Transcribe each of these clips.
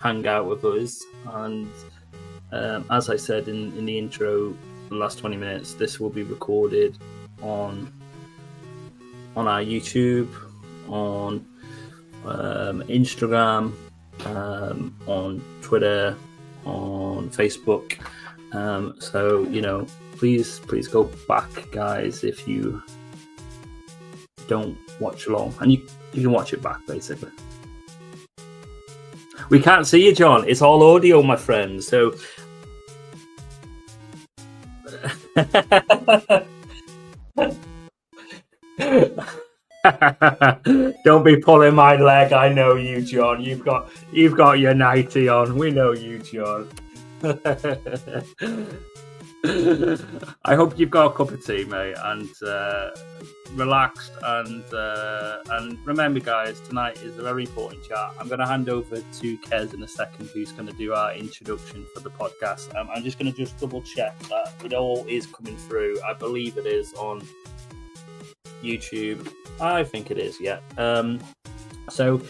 hang out with us. And as I said in the intro, the last 20 minutes, this will be recorded on our YouTube, on Instagram, on Twitter, on Facebook. So, you know, please go back, guys, if you don't watch along, and you can watch it back, basically. We can't see you, John. It's all audio, my friend. So don't be pulling my leg. I know you, John. You've got your nightie on. We know you, John. I hope you've got a cup of tea, mate, and relaxed. And remember, guys, tonight is a very important chat. I'm going to hand over to Kez in a second, who's going to do our introduction for the podcast. I'm just going to double check that it all is coming through. I believe it is on YouTube. I think it is, yeah. So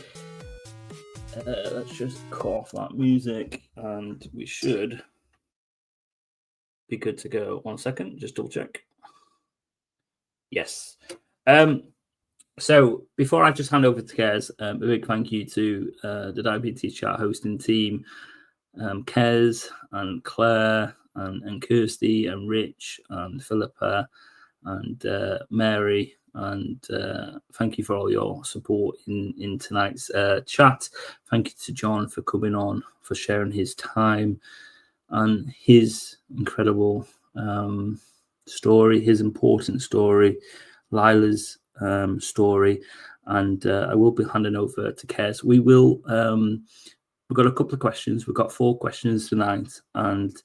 let's just cut off that music, and we should be good to go. 1 second, just double check. Yes. So before I just hand over to Kez, a big thank you to the Diabetes Chat hosting team, Kez and Claire and Kirsty and Rich and Philippa and Mary. And thank you for all your support in tonight's chat. Thank you to John for coming on, for sharing his time and his incredible story, his important story, Lyla's story. And I will be handing over to Kez. We've got a couple of questions. We've got 4 questions tonight, and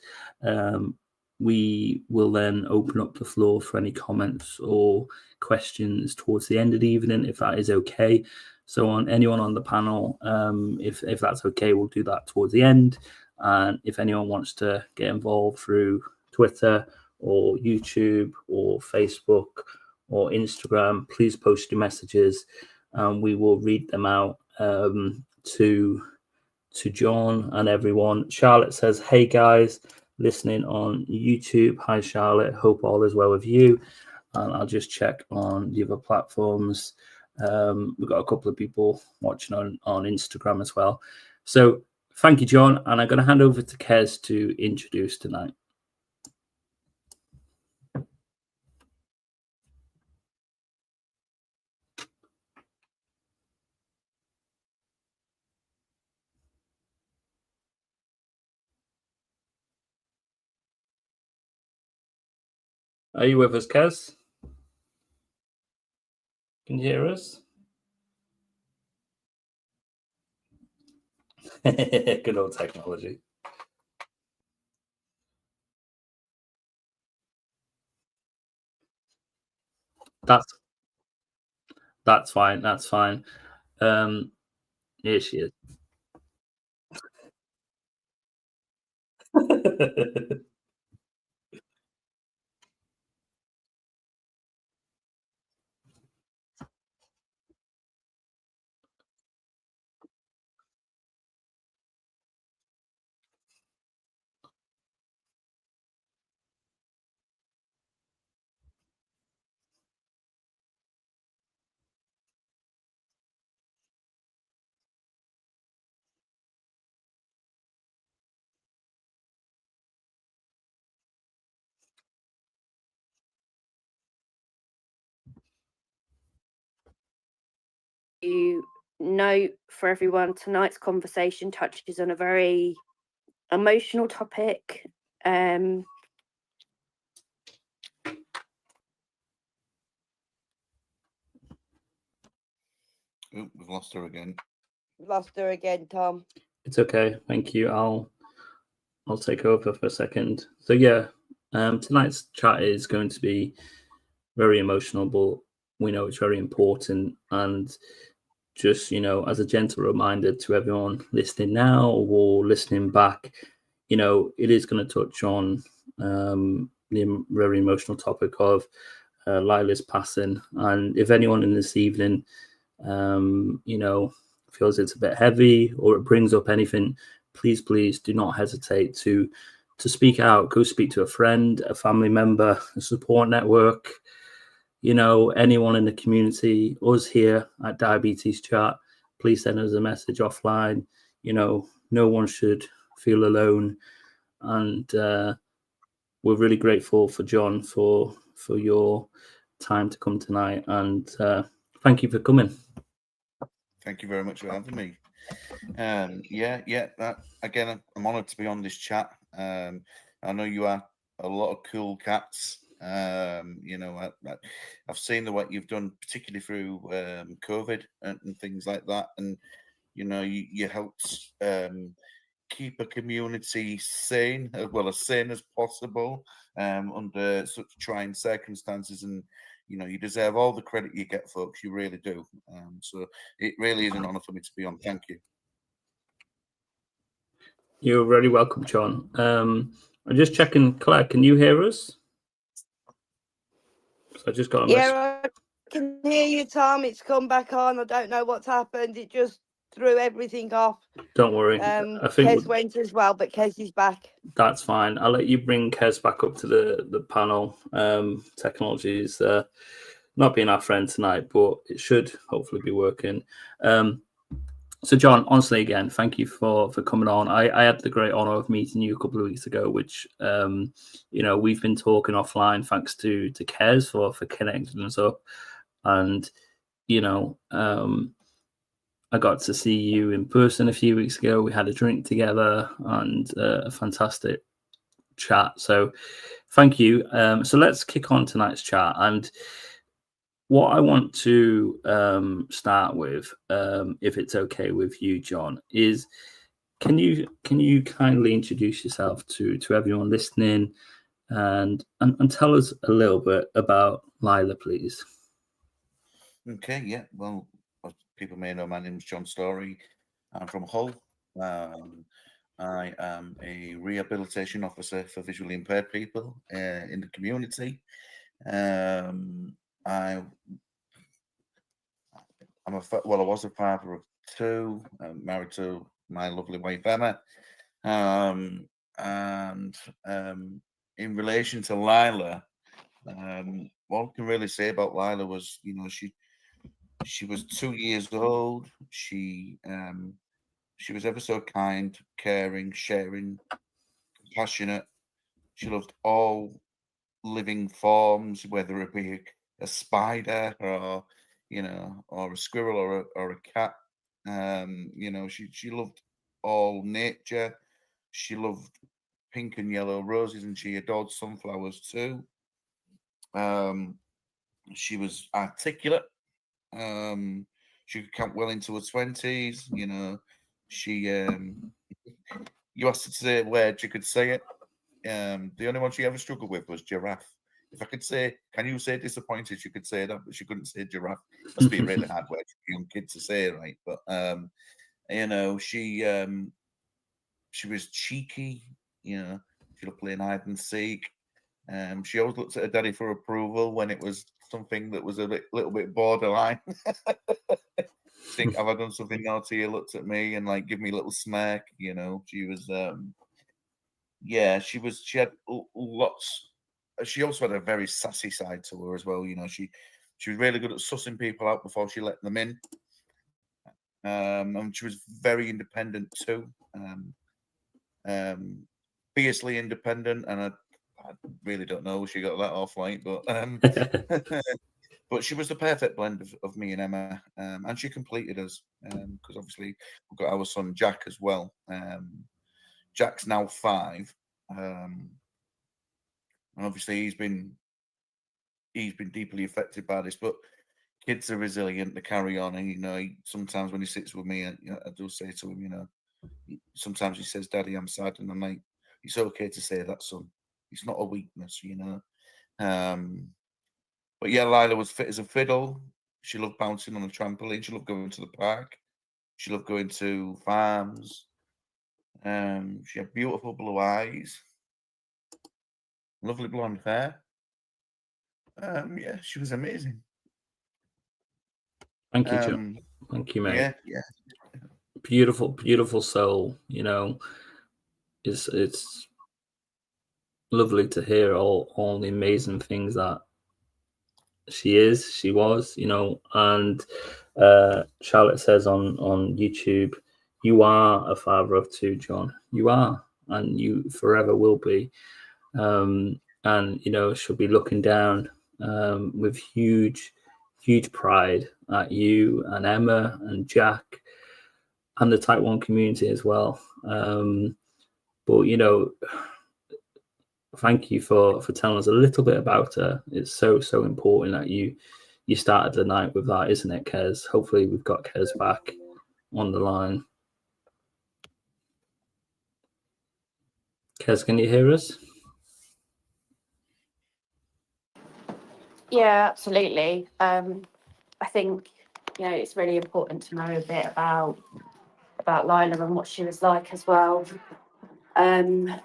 we will then open up the floor for any comments or questions towards the end of the evening, if that is okay. So on anyone on the panel, if that's okay, we'll do that towards the end. And if anyone wants to get involved through Twitter or YouTube or Facebook or Instagram, please post your messages, and we will read them out to John and everyone. Charlotte says, "Hey guys, listening on YouTube. Hi Charlotte, hope all is well with you." And I'll just check on the other platforms. We've got a couple of people watching on Instagram as well. So thank you, John. And I'm going to hand over to Kez to introduce tonight. Are you with us, Kez? Can you hear us? Good old technology. That's fine. That's fine. Here she is. You know, for everyone, tonight's conversation touches on a very emotional topic. We've lost her again. Lost her again, Tom. It's okay. Thank you. I'll take over for a second. So yeah, tonight's chat is going to be very emotional, but we know it's very important. And just, you know, as a gentle reminder to everyone listening now or listening back, you know, it is going to touch on the very emotional topic of Lyla's passing. And if anyone in this evening, you know, feels it's a bit heavy or it brings up anything, please do not hesitate to speak out. Go speak to a friend, a family member, a support network, anyone in the community. Us here at Diabetes Chat, please send us a message offline. No one should feel alone. And we're really grateful for John for your time to come tonight, and thank you for coming. Thank you very much for having me. That again, I'm honoured to be on this chat. I know you are a lot of cool cats. I've seen the work you've done, particularly through COVID and things like that, and you helped keep a community sane, as sane as possible, under such trying circumstances. And you deserve all the credit you get, folks. You really do. So it really is an honour for me to be on. Thank you. You're very welcome, John. I'm just checking, Claire, can you hear us? So I just got a message. I can hear you, Tom. It's come back on. I don't know what's happened. It just threw everything off. Don't worry. I think Kez went as well, but Kez is back. That's fine. I'll let you bring Kez back up to the panel. Technology is not being our friend tonight, but it should hopefully be working. So, John, honestly, again, thank you for coming on. I had the great honour of meeting you a couple of weeks ago, which, we've been talking offline thanks to Kez for connecting us up. And, I got to see you in person a few weeks ago. We had a drink together and a fantastic chat. So thank you. So let's kick on tonight's chat. And what I want to start with, if it's okay with you, John, is can you kindly introduce yourself to everyone listening and tell us a little bit about Lyla, please? Okay, yeah. Well, as people may know, my name is John Story. I'm from Hull. I am a rehabilitation officer for visually impaired people in the community. I was a father of two. I'm married to my lovely wife Emma. In relation to Lyla, what I can really say about Lyla was, she was 2 years old. She was ever so kind, caring, sharing, passionate. She loved all living forms, whether it be a spider or or a squirrel or a cat. She loved all nature. She loved pink and yellow roses, and she adored sunflowers too. She was articulate. She could count well into her 20s. She you asked her to say a word, she could say it. The only one she ever struggled with was giraffe. If I could say, can you say disappointed? She could say that, but she couldn't say giraffe. Must be a really hard word for a young kid to say, right? But she was cheeky. She loved playing hide and seek. She always looked at her daddy for approval when it was something that was a little bit borderline. Think, have I done something naughty? He looked at me and give me a little smirk. She was she had lots. She also had a very sassy side to her as well. She was really good at sussing people out before she let them in. And she was very independent too. Fiercely independent, and I really don't know she got that off right, but but she was the perfect blend of me and Emma, and she completed us because obviously we've got our son Jack as well. Jack's now 5, and obviously he's been deeply affected by this, but kids are resilient to carry on. And sometimes when he sits with me, I do say to him, sometimes he says, "Daddy, I'm sad," and I'm like, "It's okay to say that, son. It's not a weakness, But yeah, Lyla was fit as a fiddle. She loved bouncing on a trampoline. She loved going to the park. She loved going to farms. She had beautiful blue eyes, lovely blonde hair. She was amazing. Thank you, John. Thank you, mate. Yeah. beautiful, beautiful soul. It's lovely to hear all the amazing things that she was, and Charlotte says on YouTube, you are a father of two, John. You are, and you forever will be. And she'll be looking down with huge pride at you and Emma and Jack and the Type 1 community as well. But thank you for telling us a little bit about her. It's so important that you started the night with that, isn't it, Kez? Hopefully we've got Kez back on the line. Kez, can you hear us? Yeah, absolutely. I think it's really important to know a bit about Lyla and what she was like as well, and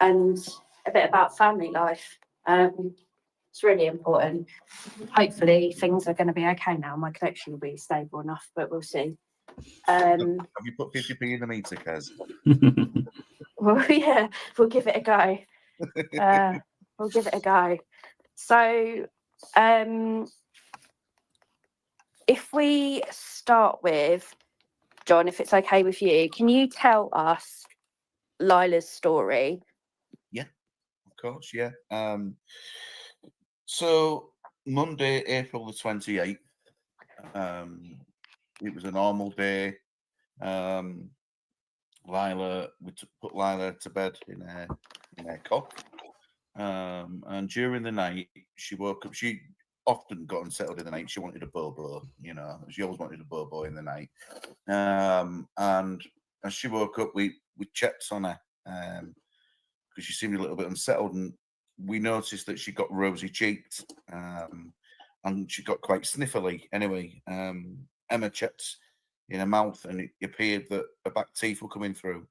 a bit about family life. It's really important. Hopefully things are going to be okay now. My connection will be stable enough, but we'll see. Have you put 50p in the meter, Kez? Well, yeah, we'll give it a go. We'll give it a go. So, if we start with John, if it's okay with you, can you tell us Lyla's story? Yeah, of course, yeah. So Monday, April the 28th, it was a normal day. We put Lyla to bed in her cot, and during the night she woke up. She often got unsettled in the night. She wanted a bobo, she always wanted a bobo in the night. And as she woke up, we checked on her because she seemed a little bit unsettled, and we noticed that she got rosy cheeked, and she got quite sniffly. Anyway, Emma checked in her mouth, and it appeared that her back teeth were coming through.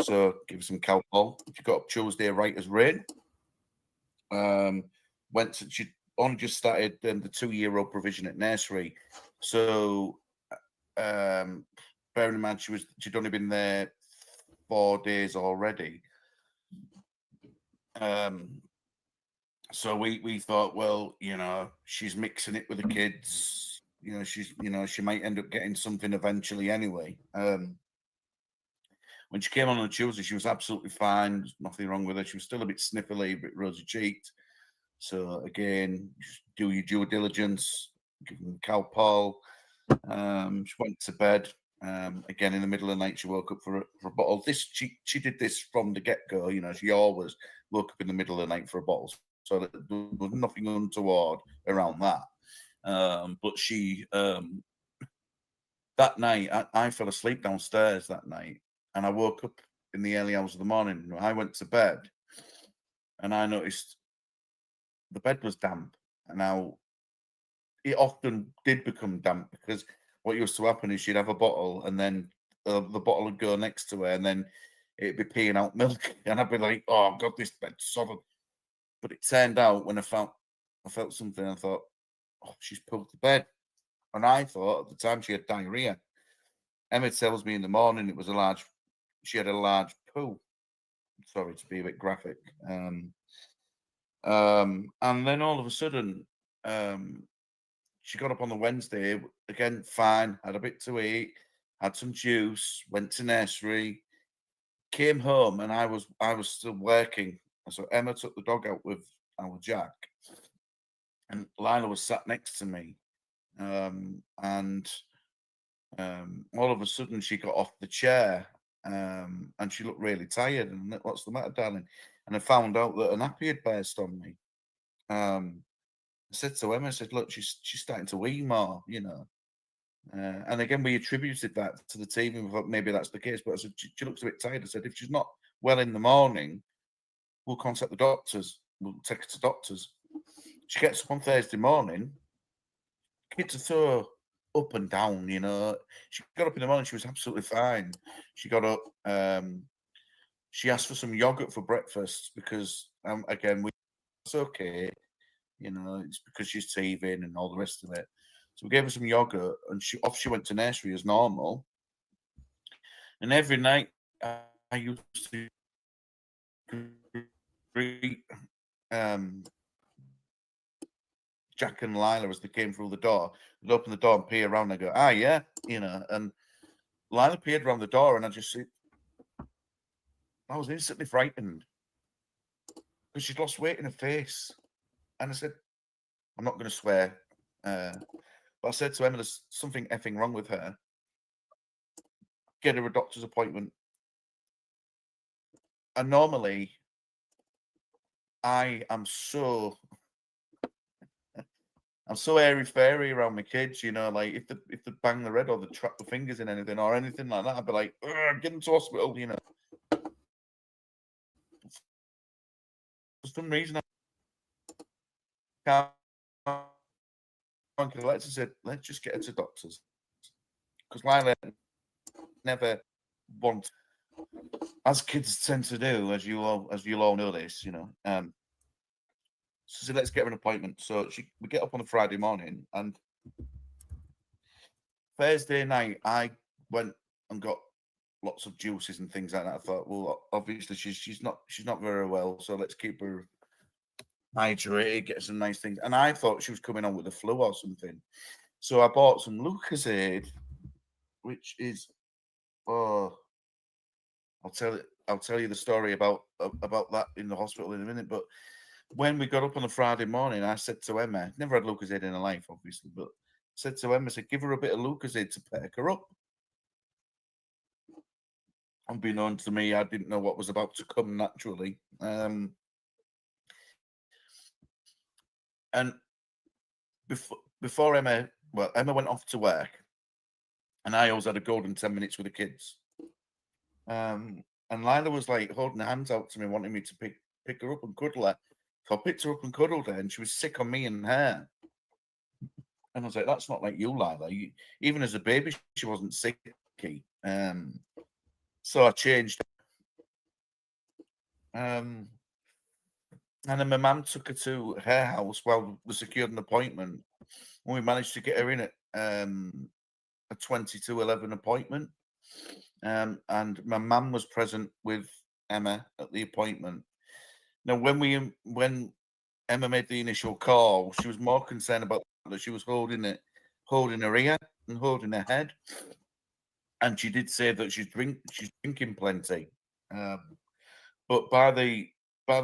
So give her some Calpol. She got up Tuesday right as rain. She only just started the 2-year-old provision at nursery. So bearing in mind she'd only been there 4 days already. So we thought, well, she's mixing it with the kids. She might end up getting something eventually anyway. When she came on Tuesday, she was absolutely fine. There's nothing wrong with her. She was still a bit sniffly, a bit rosy cheeked. So again, just do your due diligence, give them Calpol. She went to bed. Again, in the middle of the night, she woke up for a bottle. She did this from the get-go. She always woke up in the middle of the night for a bottle. So there was nothing untoward around that. But she, that night, I fell asleep downstairs that night, and I woke up in the early hours of the morning. I went to bed, and I noticed the bed was damp. And now it often did become damp because what used to happen is she'd have a bottle, and then the bottle would go next to her, and then it'd be peeing out milk, and I'd be like, "Oh God, this bed's solid." But it turned out when I felt something, I thought, "Oh, she's pulled the bed," and I thought at the time she had diarrhea. Emma tells me in the morning she had a large poo. Sorry to be a bit graphic. And then all of a sudden, she got up on the Wednesday, again, fine, had a bit to eat, had some juice, went to nursery, came home, and I was still working. So Emma took the dog out with our Jack, and Lyla was sat next to me. And all of a sudden she got off the chair, and she looked really tired. And what's the matter, darling? And I found out that a nappy had burst on me. I said to Emma, I said, look, she's starting to wee more, and again, we attributed that to the team, and we thought maybe that's the case. But I said, she looks a bit tired. I said, if she's not well in the morning, we'll contact the doctors. We'll take her to doctors. She gets up on Thursday morning. Kids are so up and down, She got up in the morning. She was absolutely fine. She got up. She asked for some yogurt for breakfast because, again, it's okay. It's because she's teething and all the rest of it. So we gave her some yogurt, and she went to nursery as normal. And every night I used to greet Jack and Lila as they came through the door. I'd open the door and peer around and go, yeah, and Lila peered around the door, and I was instantly frightened because she'd lost weight in her face. And I said, I'm not going to swear, but I said to Emma, there's something effing wrong with her. Get her a doctor's appointment. And normally, I'm so airy-fairy around my kids, like if they bang their head or they trap their fingers in anything or anything like that, I'd be like, get them to hospital, For some reason, I said, let's just get her to doctors. Because Lila never want, as kids tend to do, as you'll all know this, so said, let's get her an appointment. So we get up on a Friday morning, and Thursday night I went and got lots of juices and things like that. I thought, well, obviously she's not very well, so let's keep her hydrated, get some nice things. And I thought she was coming on with the flu or something. So I bought some Lucozade, which is I'll tell you the story about that in the hospital in a minute. But when we got up on a Friday morning, I said to Emma, never had Lucozade in her life, obviously, but said to Emma, give her a bit of Lucozade to perk her up. Unbeknown to me, I didn't know what was about to come naturally. And before Emma went off to work, and I always had a golden 10 minutes with the kids. And Lila was like holding her hands out to me, wanting me to pick her up and cuddle her. So I picked her up and cuddled her, and she was sick on me and her. And I was like, that's not like you, Lila. Even as a baby, she wasn't sicky. So I changed. And then my mum took her to her house while we secured an appointment. And we managed to get her in at a 22:11 appointment. And my mum was present with Emma at the appointment. Now, when Emma made the initial call, she was more concerned about that she was holding her ear and holding her head. And she did say that she's drinking plenty. But by the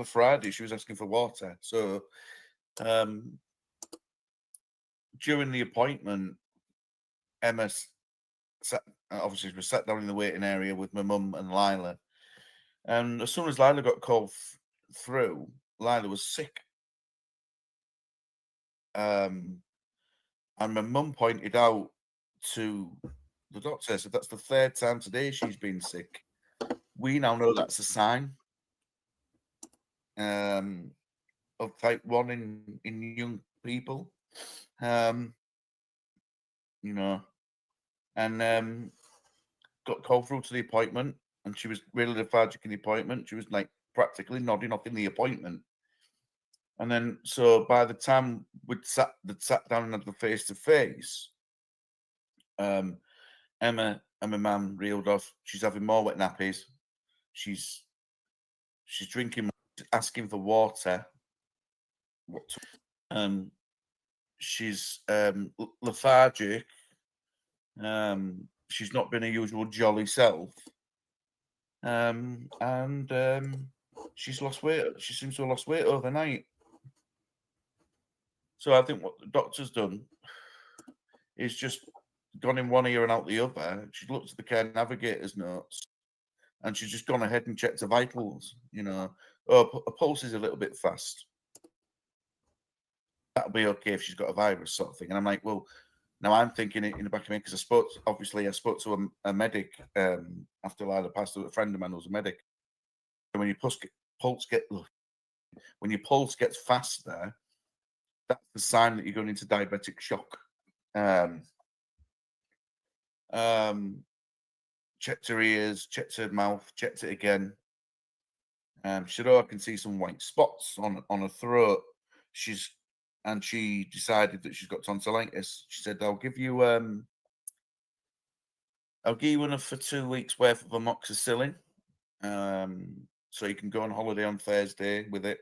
Friday, she was asking for water. So during the appointment, Emma obviously was sat down in the waiting area with my mum and Lila. And as soon as Lila got called through, Lila was sick. And my mum pointed out to the doctor, said that's the third time today she's been sick. We now know that's a sign of type 1 in young people. And got called through to the appointment, and she was really lethargic in the appointment. She was like practically nodding off in the appointment. And then, so by the time we'd sat down and had the face-to-face, Emma and my mum reeled off. She's having more wet nappies. She's drinking, asking for water. She's lethargic. She's not been her usual jolly self. And she's lost weight. She seems to have lost weight overnight. So I think what the doctor's done is just gone in one ear and out the other. She's looked at the care navigator's notes, and she's just gone ahead and checked her vitals. Her pulse is a little bit fast. That'll be okay if she's got a virus, sort of thing. And I'm like, well, now I'm thinking it in the back of me, because I spoke to a medic after Lila passed away, a friend of mine who's a medic. And when your pulse gets faster, that's the sign that you're going into diabetic shock. Checked her ears, checked her mouth, checked it again. She said, I can see some white spots on her throat. She's and she decided that she's got tonsillitis. She said, I'll give you enough for 2 weeks worth of amoxicillin, so you can go on holiday on Thursday with it.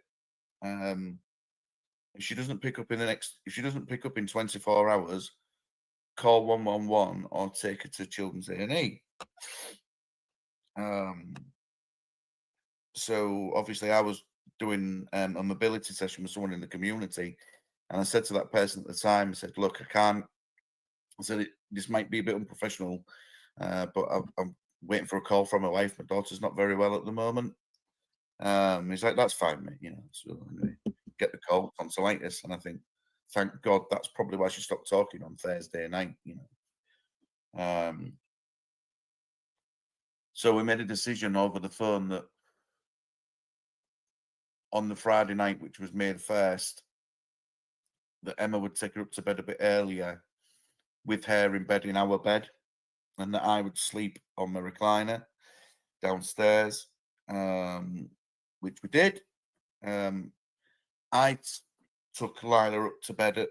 If she doesn't pick up in 24 hours, call 111 or take her to Children's A&E. So obviously I was doing a mobility session with someone in the community, and I said to that person at the time, I said, look, I can't. I said, this might be a bit unprofessional, but I'm waiting for a call from my wife. My daughter's not very well at the moment. He's like, that's fine, mate. You know, so anyway, get the call, tonsillitis, and I think, thank God, that's probably why she stopped talking on Thursday night. You know, so we made a decision over the phone that on the Friday night, which was May the 1st, that Emma would take her up to bed a bit earlier, with her in bed in our bed, and that I would sleep on my recliner downstairs, which we did. I took Lila up to bed at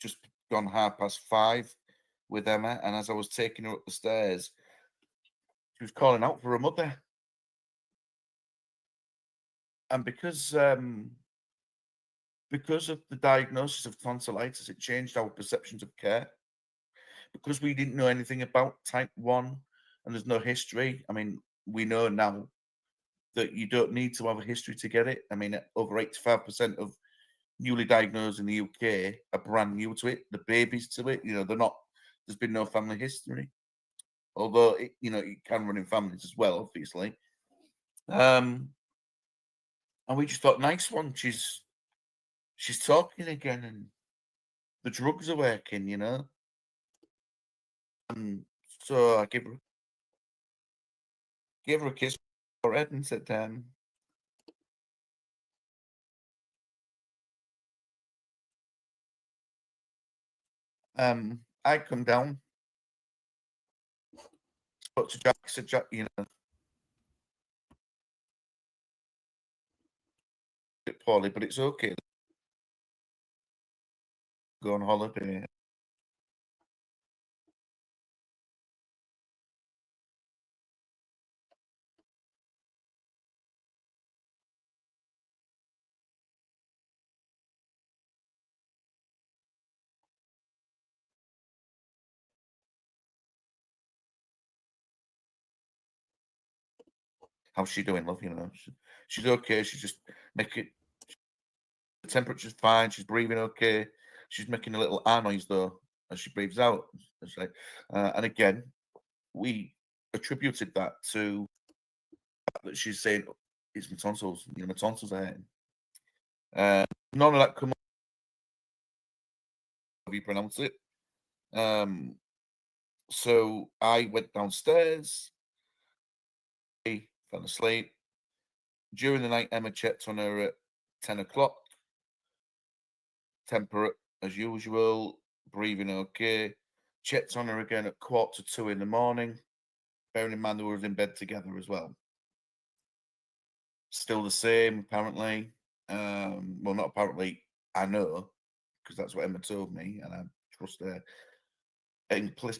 just gone 5:30 with Emma, and as I was taking her up the stairs, she was calling out for her mother. And because of the diagnosis of tonsillitis, it changed our perceptions of care. Because we didn't know anything about type 1 and there's no history. I mean, we know now that you don't need to have a history to get it. I mean, over 85% of newly diagnosed in the UK are brand new to it. The babies to it, you know, there's been no family history. Although, it can run in families as well, obviously. And we just thought, nice one. She's talking again, and the drugs are working, you know. And so I gave her a kiss on her head and said, I come down, spoke to Jack, said, Jack, you know, bit poorly, but it's okay. Go on holiday. How's she doing, love? You know, she's okay. She's just making the temperature's fine. She's breathing okay. She's making a little R noise though as she breathes out. It's like, and again, we attributed that to that she's saying it's my tonsils. You know, my tonsils are hurting. None of that come up. How you pronounce it? So I went downstairs. Fell asleep. During the night, Emma checked on her at 10 o'clock. Temperate as usual, breathing okay. Checked on her again at 1:45 in the morning. Bearing in mind they were in bed together as well. Still the same, apparently. Well, not apparently, I know, because that's what Emma told me, and I trust her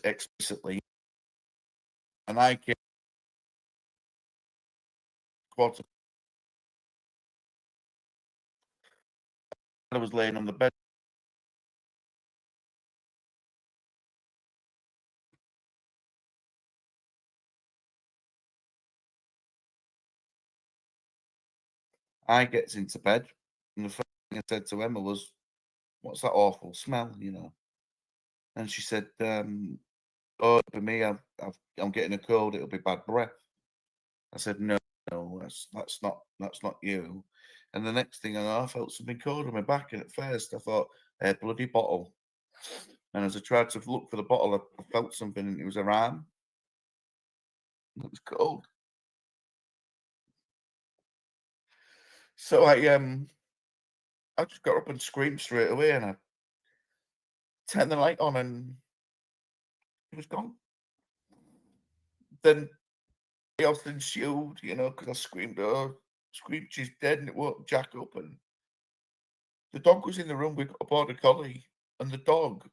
explicitly. And I came quarter. I was laying on the bed. I gets into bed, and the first thing I said to Emma was, "What's that awful smell?" You know. And she said, "Oh, for me, I'm getting a cold. It'll be bad breath." I said, "No, that's not you." And the next thing I know, I felt something cold on my back, and at first I thought, "A bloody bottle." And as I tried to look for the bottle, I felt something, and it was her arm. It was cold. So I just got up and screamed straight away, and I turned the light on, and it was gone. Then chaos ensued, you know, because I screamed, "Oh, she's dead," and it woke Jack up, and The dog was in the room with a border collie, and the dog,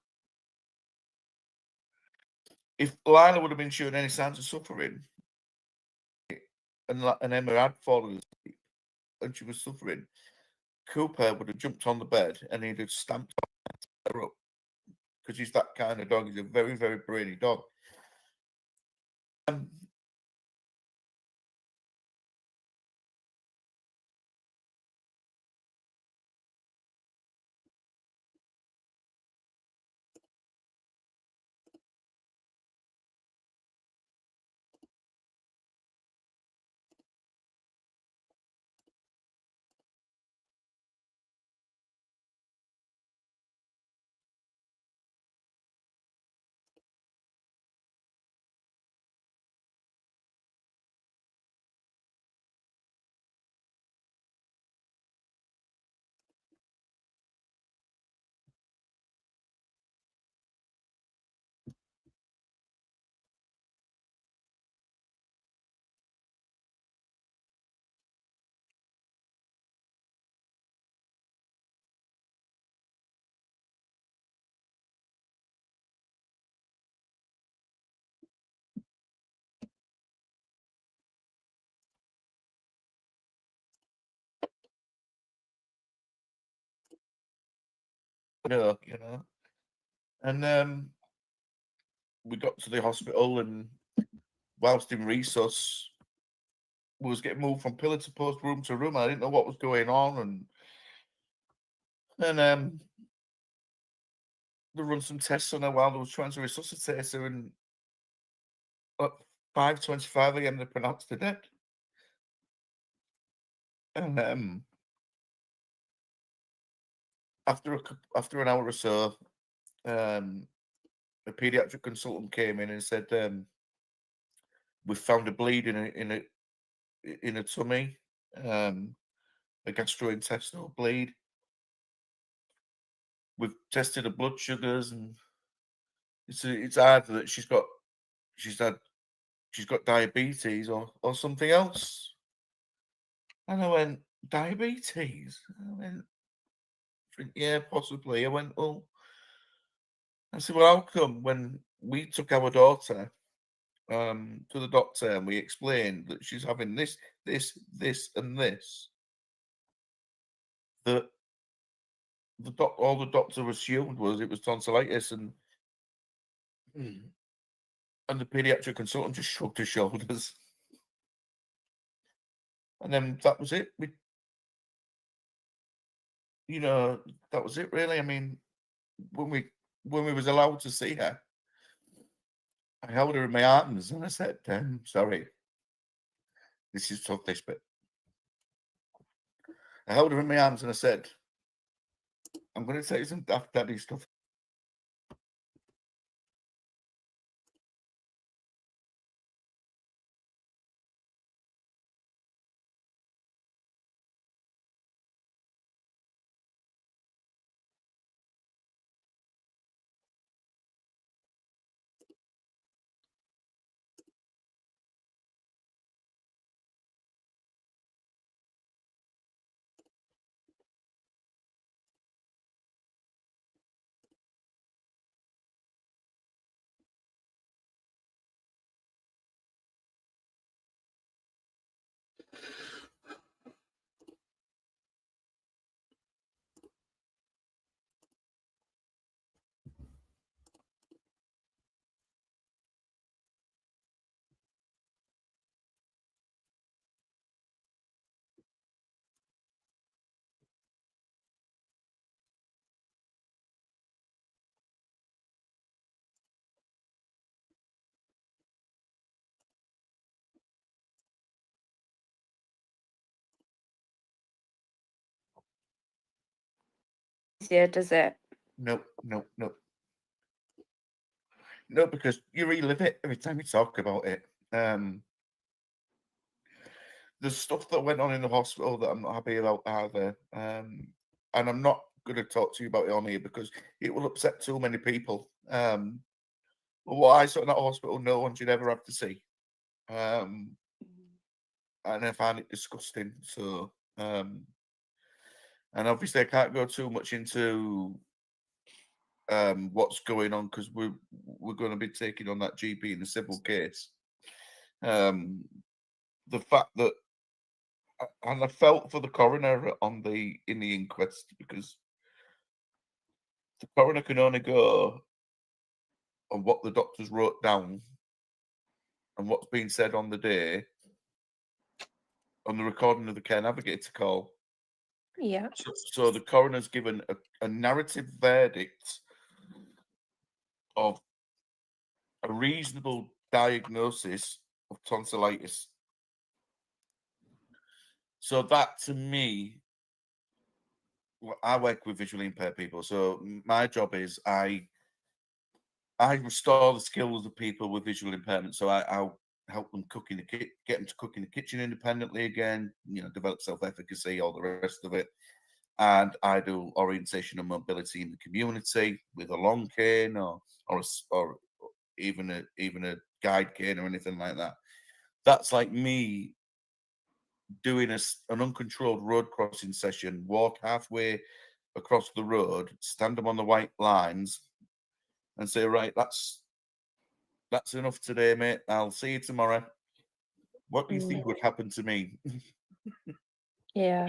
if Lyla would have been showing any signs of suffering, and Emma had fallen asleep, and she was suffering, Cooper would have jumped on the bed and he'd have stamped her up, because he's that kind of dog. He's a very, very brainy dog. No, you know. And we got to the hospital, and whilst in resus, we was getting moved from pillar to post, room to room. I didn't know what was going on, and they run some tests on her while they was trying to resuscitate her, and at 5:25 a.m. they pronounced her dead. And after an hour or so, a paediatric consultant came in and said, "We found a bleed in a tummy, a gastrointestinal bleed. We've tested her blood sugars, and it's either that she's got diabetes or something else." And I went, "Diabetes?" I went, "Yeah, possibly." I went, "Well," I said, "Well, how come when we took our daughter to the doctor and we explained that she's having this, and this, that all the doctor assumed was it was tonsillitis, and the paediatric consultant just shrugged his shoulders, and then that was it. That was it, really. I mean, when we was allowed to see her, I held her in my arms and I said, "Sorry, this is tough, this bit." I held her in my arms and I said, "I'm going to tell you some daft daddy stuff." Yeah, does it? No, because you relive it every time you talk about it. There's stuff that went on in the hospital that I'm not happy about either. And I'm not going to talk to you about it on here because it will upset too many people. But what I saw in that hospital, no one should ever have to see. And I find it disgusting. So And obviously, I can't go too much into what's going on because we're going to be taking on that GP in a civil case. The fact that, and I felt for the coroner in the inquest, because the coroner can only go on what the doctors wrote down and what's been said on the day on the recording of the care navigator call. Yeah. So the coroner's given a narrative verdict of a reasonable diagnosis of tonsillitis. So that, to me, I work with visually impaired people. So my job is I restore the skills of people with visual impairment. So I'll help them cook in the get them to cook in the kitchen independently again. Develop self-efficacy, all the rest of it. And I do orientation and mobility in the community with a long cane or even a guide cane or anything like that. That's like me doing an uncontrolled road crossing session, walk halfway across the road, stand them on the white lines, and say, right, that's enough today, mate. I'll see you tomorrow. What do you think would happen to me? Yeah.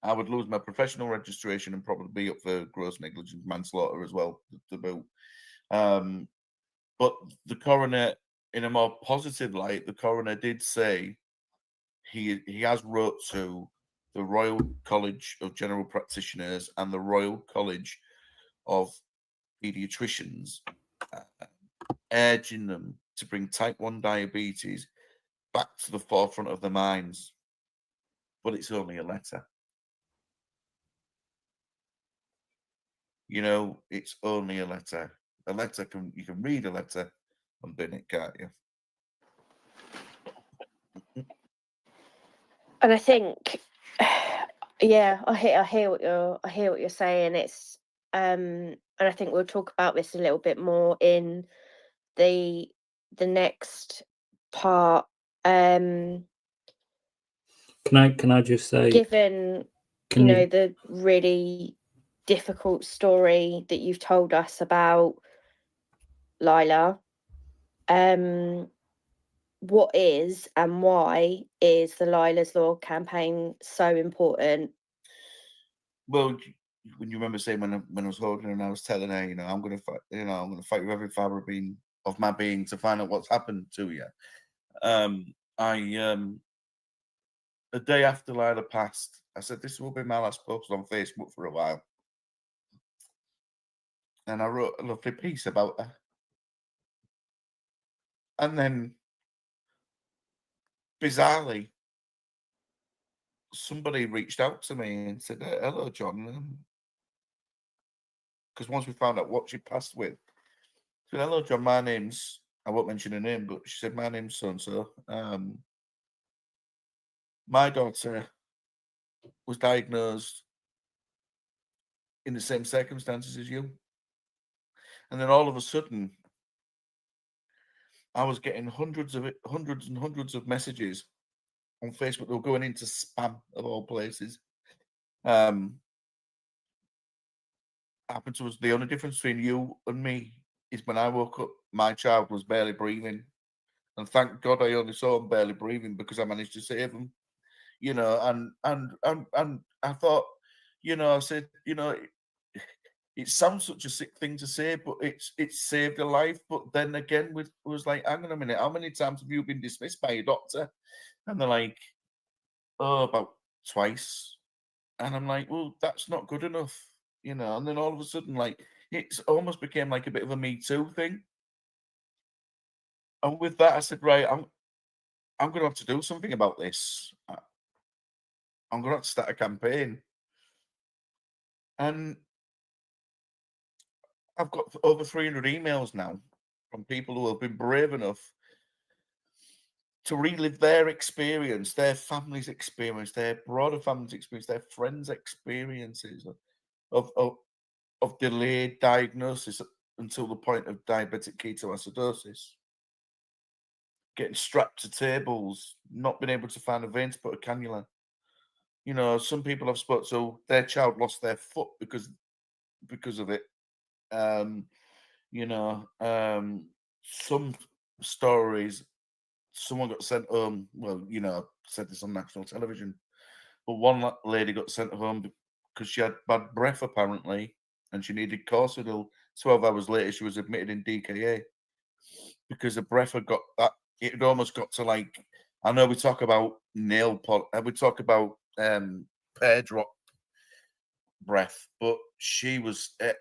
I would lose my professional registration and probably be up for gross negligent manslaughter as well to boot. But the coroner, in a more positive light, the coroner did say he has wrote to the Royal College of General Practitioners and the Royal College of Paediatricians, urging them to bring type 1 diabetes back to the forefront of their minds. But it's only a letter. It's only a letter. A letter you can read a letter and bin it, can't you? And I think, yeah, I hear what you're saying. It's and I think we'll talk about this a little bit more in the next part. Can I just say, given the really difficult story that you've told us about Lyla, what is and why is the Lylas Law campaign so important? Well, when you remember saying when I was holding her and I was telling her, I'm going to fight, I'm going to fight with every fibre of my being to find out what's happened to you. The day after Lyla passed, I said, this will be my last post on Facebook for a while. And I wrote a lovely piece about her. And then, bizarrely, somebody reached out to me and said, hello, John. Because once we found out what she passed with, she said, hello, John, my name's, I won't mention her name, but she said, my name's so-and-so. My daughter was diagnosed in the same circumstances as you. And then all of a sudden, I was getting hundreds and hundreds of messages on Facebook that were going into spam of all places. Happened to us. The only difference between you and me is when I woke up, my child was barely breathing. And thank God I only saw him barely breathing because I managed to save him. And I thought, I said, it sounds such a sick thing to say, but it's saved a life. But then again, was like, hang on a minute, how many times have you been dismissed by your doctor? And they're like, oh, about twice. And I'm like, well, that's not good enough, And then all of a sudden, like, it's almost became like a bit of a Me Too thing. And with that, I said, right, I'm going to have to do something about this. I'm going to have to start a campaign. And I've got over 300 emails now from people who have been brave enough to relive their experience, their family's experience, their broader family's experience, their friends' experiences of delayed diagnosis until the point of diabetic ketoacidosis, getting strapped to tables, not being able to find a vein to put a cannula, You know, some people I've spoke to, their child lost their foot because of it. You know, some stories, someone got sent home. Well, you know, I said this on national television, but one lady got sent home because she had bad breath apparently, and she needed Corsidil. 12 hours later, she was admitted in DKA because the breath had got that. It had almost got to like. I know we talk about nail polish, we talk about pear drop breath, but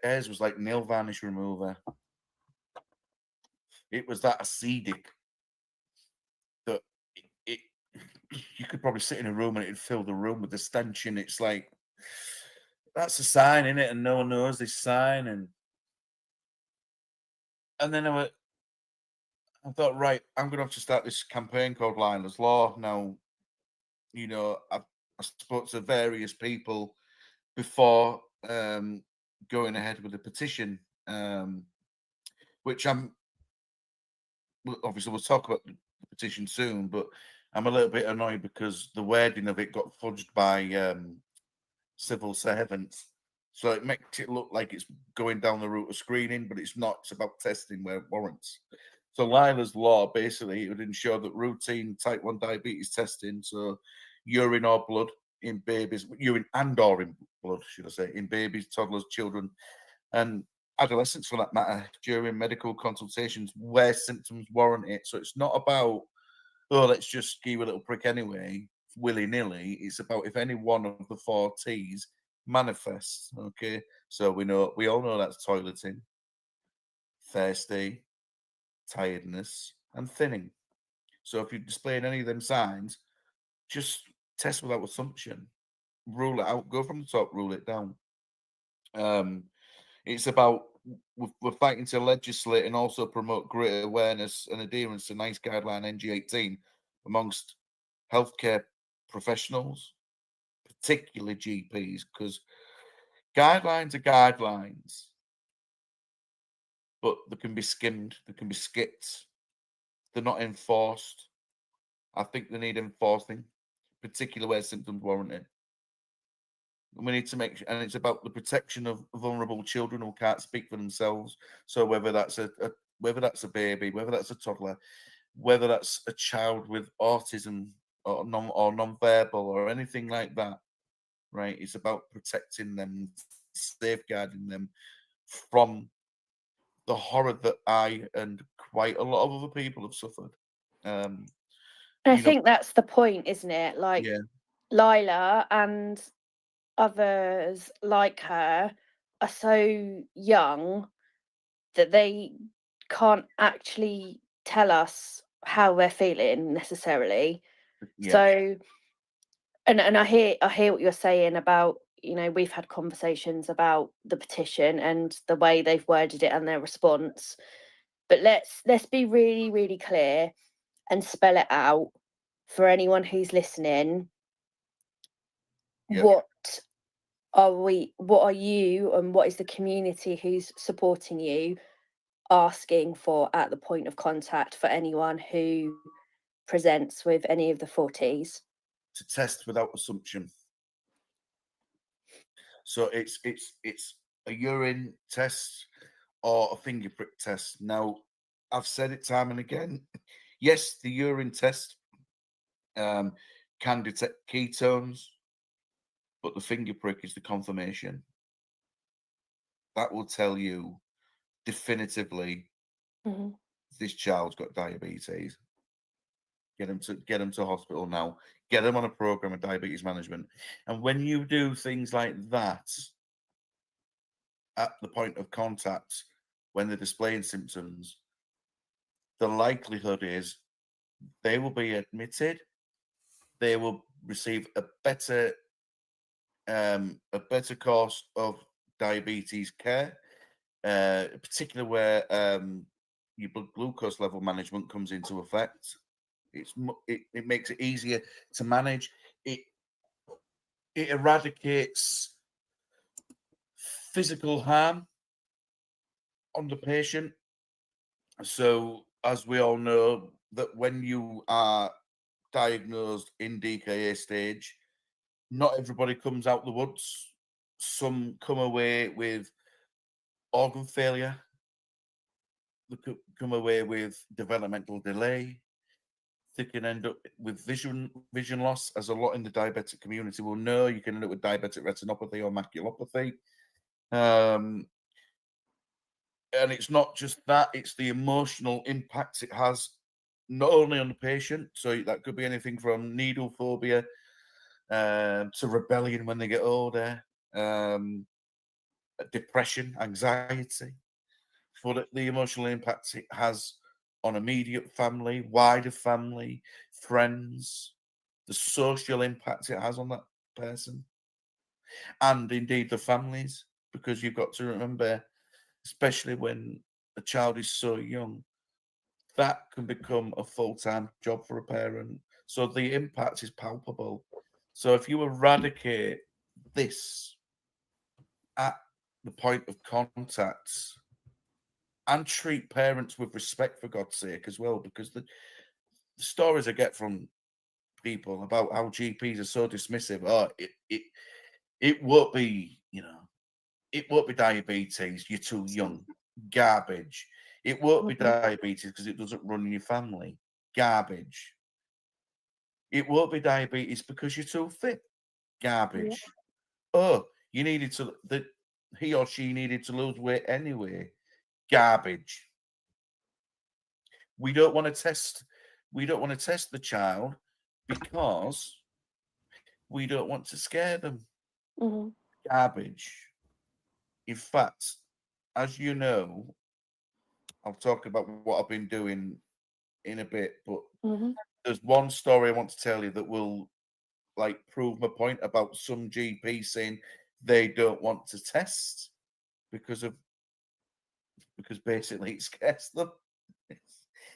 hers was like nail varnish remover. It was that acidic that it you could probably sit in a room and it'd fill the room with the stench, and it's like that's a sign, isn't it? And no one knows this sign, and then I thought, right, I'm gonna have to start this campaign called Lylas Law. Now, you know, I spoke to various people before going ahead with the petition, which obviously we'll talk about the petition soon, but I'm a little bit annoyed because the wording of it got fudged by civil servants. So it makes it look like it's going down the route of screening, but it's not. It's about testing where it warrants. So Lylas Law, basically, it would ensure that routine type 1 diabetes testing, so urine or blood in babies, urine and or in blood, should I say, in babies, toddlers, children, and adolescents for that matter, during medical consultations where symptoms warrant it. So it's not about, oh, let's just give you a little prick anyway, willy-nilly. It's about if any one of the 4 T's manifests. Okay. So we all know that's toileting, thirsty, tiredness, and thinning. So if you're displaying any of them signs, just test without assumption. Rule it out, go from the top, rule it down. It's about we're fighting to legislate and also promote greater awareness and adherence to NICE guideline NG18 amongst healthcare professionals, particularly GPs, because guidelines are guidelines, but they can be skimmed, they can be skipped, they're not enforced. I think they need enforcing, particularly where symptoms warrant it. We need to make sure, and it's about the protection of vulnerable children who can't speak for themselves. So whether that's a baby, whether that's a toddler, whether that's a child with autism or non-verbal or anything like that, right? It's about protecting them, safeguarding them from the horror that I and quite a lot of other people have suffered. I think that's the point, isn't it? Like, yeah, Lyla and others like her are so young that they can't actually tell us how they're feeling necessarily. yeah, So, and I hear what you're saying about, you know, we've had conversations about the petition and the way they've worded it and their response. But let's be really, really clear and spell it out for anyone who's listening. yeah. What are you and what is the community who's supporting you asking for at the point of contact for anyone who presents with any of the 40s? To test without assumption. So it's a urine test or a finger prick test. Now, I've said it time and again. Yes, the urine test can detect ketones, but the finger prick is the confirmation. That will tell you definitively this child's got diabetes. Get them to hospital now. Get them on a program of diabetes management. And when you do things like that at the point of contact, when they're displaying symptoms, the likelihood is they will be admitted. They will receive a better course of diabetes care, particularly where your blood glucose level management comes into effect. It makes it easier to manage. It eradicates physical harm on the patient. So, as we all know, that when you are diagnosed in DKA stage, not everybody comes out the woods. Some come away with organ failure. They come away with developmental delay. They can end up with vision loss, as a lot in the diabetic community will know. You can end up with diabetic retinopathy or maculopathy. And it's not just that, it's the emotional impact it has, not only on the patient, so that could be anything from needle phobia to rebellion when they get older, depression, anxiety, but the emotional impact it has on immediate family, wider family, friends, the social impact it has on that person, and indeed the families, because you've got to remember, especially when a child is so young, that can become a full-time job for a parent. So the impact is palpable. So if you eradicate this at the point of contact and treat parents with respect, for God's sake, as well, because the stories I get from people about how GPs are so dismissive, it won't be, it won't be diabetes, you're too young. Garbage. It won't be diabetes because it doesn't run in your family. Garbage. It won't be diabetes because you're too fit. Garbage. Oh, he or she needed to lose weight anyway. Garbage. We don't want to test the child because we don't want to scare them. Garbage. In fact, as you know, I'll talk about what I've been doing in a bit, but there's one story I want to tell you that will prove my point about some GPs saying they don't want to test because basically it scares them.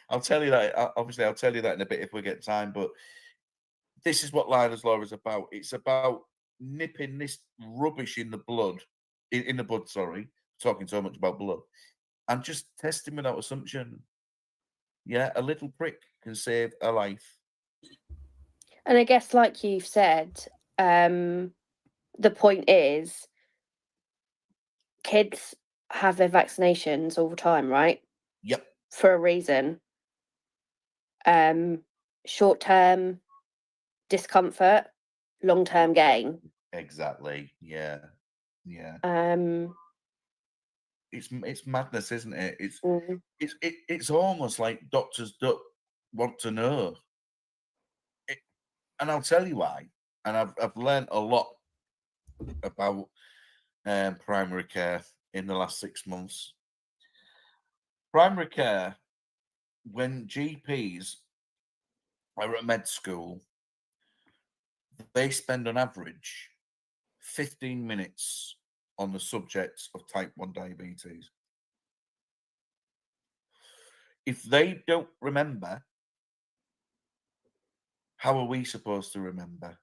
I'll tell you that. Obviously, I'll tell you that in a bit if we get time. But this is what Lylas Law is about. It's about nipping this rubbish in the blood, in the bud. Sorry, talking so much about blood, and just testing without assumption. Yeah, a little prick can save a life. And I guess, like you've said, the point is kids have their vaccinations all the time, right? Yep. For a reason. Short-term discomfort, long-term gain. Exactly. Yeah. Yeah. It's madness, isn't it? It's almost like doctors don't want to know. And I'll tell you why. And I've learned a lot about primary care in the last 6 months. Primary care, when GPs are at med school, they spend on average 15 minutes on the subject of type 1 diabetes. If they don't remember, how are we supposed to remember?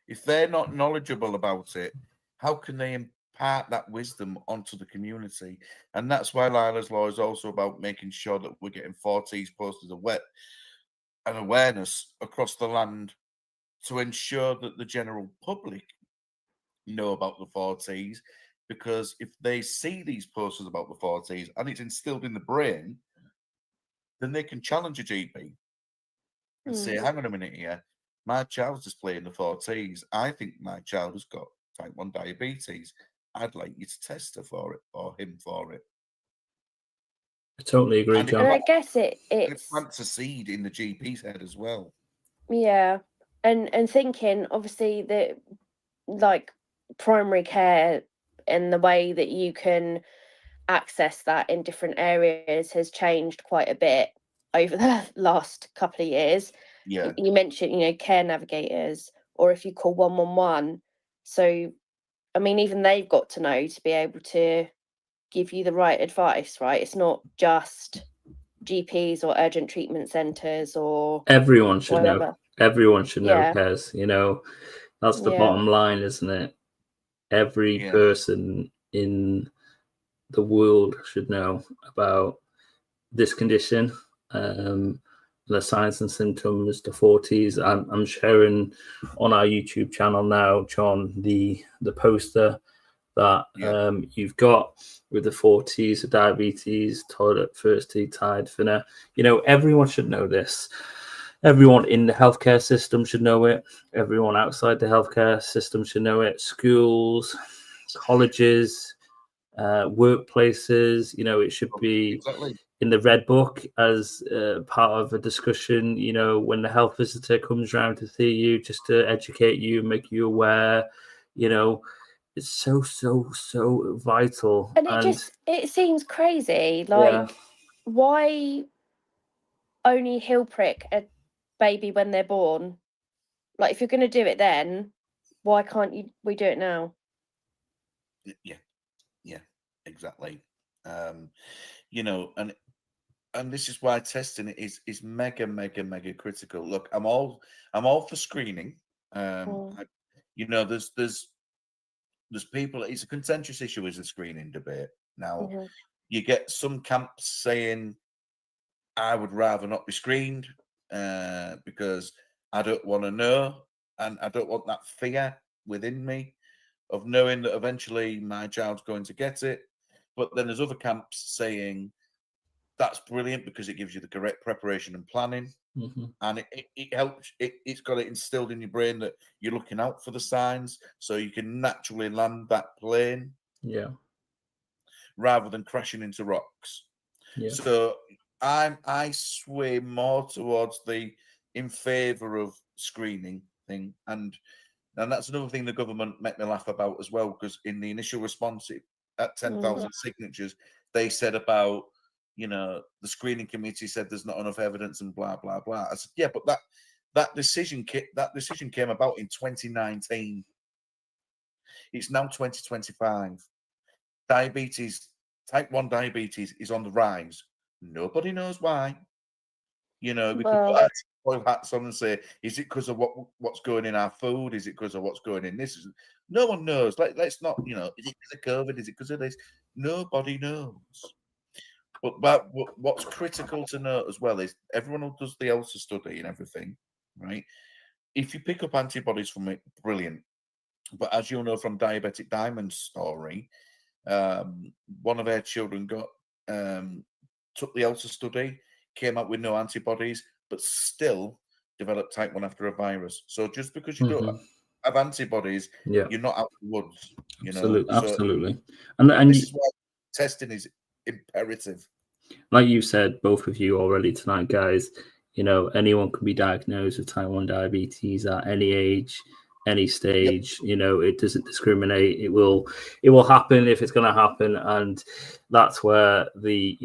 If they're not knowledgeable about it, how can they impart that wisdom onto the community? And that's why Lylas Law is also about making sure that we're getting 4Ts posters of and awareness across the land to ensure that the general public know about the 4Ts. Because if they see these posters about the 4Ts and it's instilled in the brain, then they can challenge a GP and say, hang on a minute here, my child's displaying the 4Ts. I think my child has got type 1 diabetes. I'd like you to test her for it or him for it. I totally agree, John. And I guess it plants a seed in the GP's head as well. Yeah. And thinking, obviously, that primary care and the way that you can access that in different areas has changed quite a bit over the last couple of years. Yeah. You mentioned, care navigators, or if you call 111. So, I mean, even they've got to know to be able to give you the right advice, right? It's not just GPs or urgent treatment centres or everyone should whatever. know. Everyone should know, Yeah. Kez. That's the bottom line, isn't it? Every person in the world should know about this condition. the signs and symptoms, the 40s. I'm sharing on our YouTube channel now, John, the poster that you've got with the 40s, the diabetes, toilet, thirsty, tired, thinner. You know, everyone should know this. Everyone in the healthcare system should know it. Everyone outside the healthcare system should know it. Schools, colleges, workplaces. You know, it should be in the red book as part of a discussion. You know, when the health visitor comes around to see you, just to educate you, make you aware. You know, it's so vital. And it seems crazy. Like, why only heel prick a baby when they're born? Like, if you're going to do it then, why can't we do it now? Yeah, exactly. You know, and this is why testing is mega critical. Look, I'm all for screening. You know, there's people. It's a contentious issue as a screening debate. Now, you get some camps saying, I would rather not be screened because I don't want to know, and I don't want that fear within me of knowing that eventually my child's going to get it. But then there's other camps saying that's brilliant because it gives you the correct preparation and planning, and it helps. It's got it instilled in your brain that you're looking out for the signs, so you can naturally land that plane, rather than crashing into rocks. So I sway more towards the in favour of screening thing, and that's another thing the government made me laugh about as well, because in the initial response at 10,000 signatures, they said about, you know, the screening committee said there's not enough evidence and blah blah blah. I said, yeah, but that decision came about in 2019. It's now 2025. Type 1 diabetes is on the rise. Nobody knows why. You know, we could put our tinfoil hats on and say, is it because of what's going in our food? Is it because of what's going in this? No one knows. Let's not, you know, is it because of COVID? Is it because of this? Nobody knows. But what's critical to note as well is everyone who does the ELSA study and everything, right? If you pick up antibodies from it, brilliant. But as you'll know from Diabetic Diamond's story, one of their children took the ELSA study, came out with no antibodies, but still developed type 1 after a virus. So just because you don't have antibodies, you're not out of the woods. You know, absolutely. And this is why testing is imperative. Like you said, both of you already tonight, guys. You know, anyone can be diagnosed with type 1 diabetes at any age, any stage. You know, it doesn't discriminate. It will happen if it's going to happen, and that's where the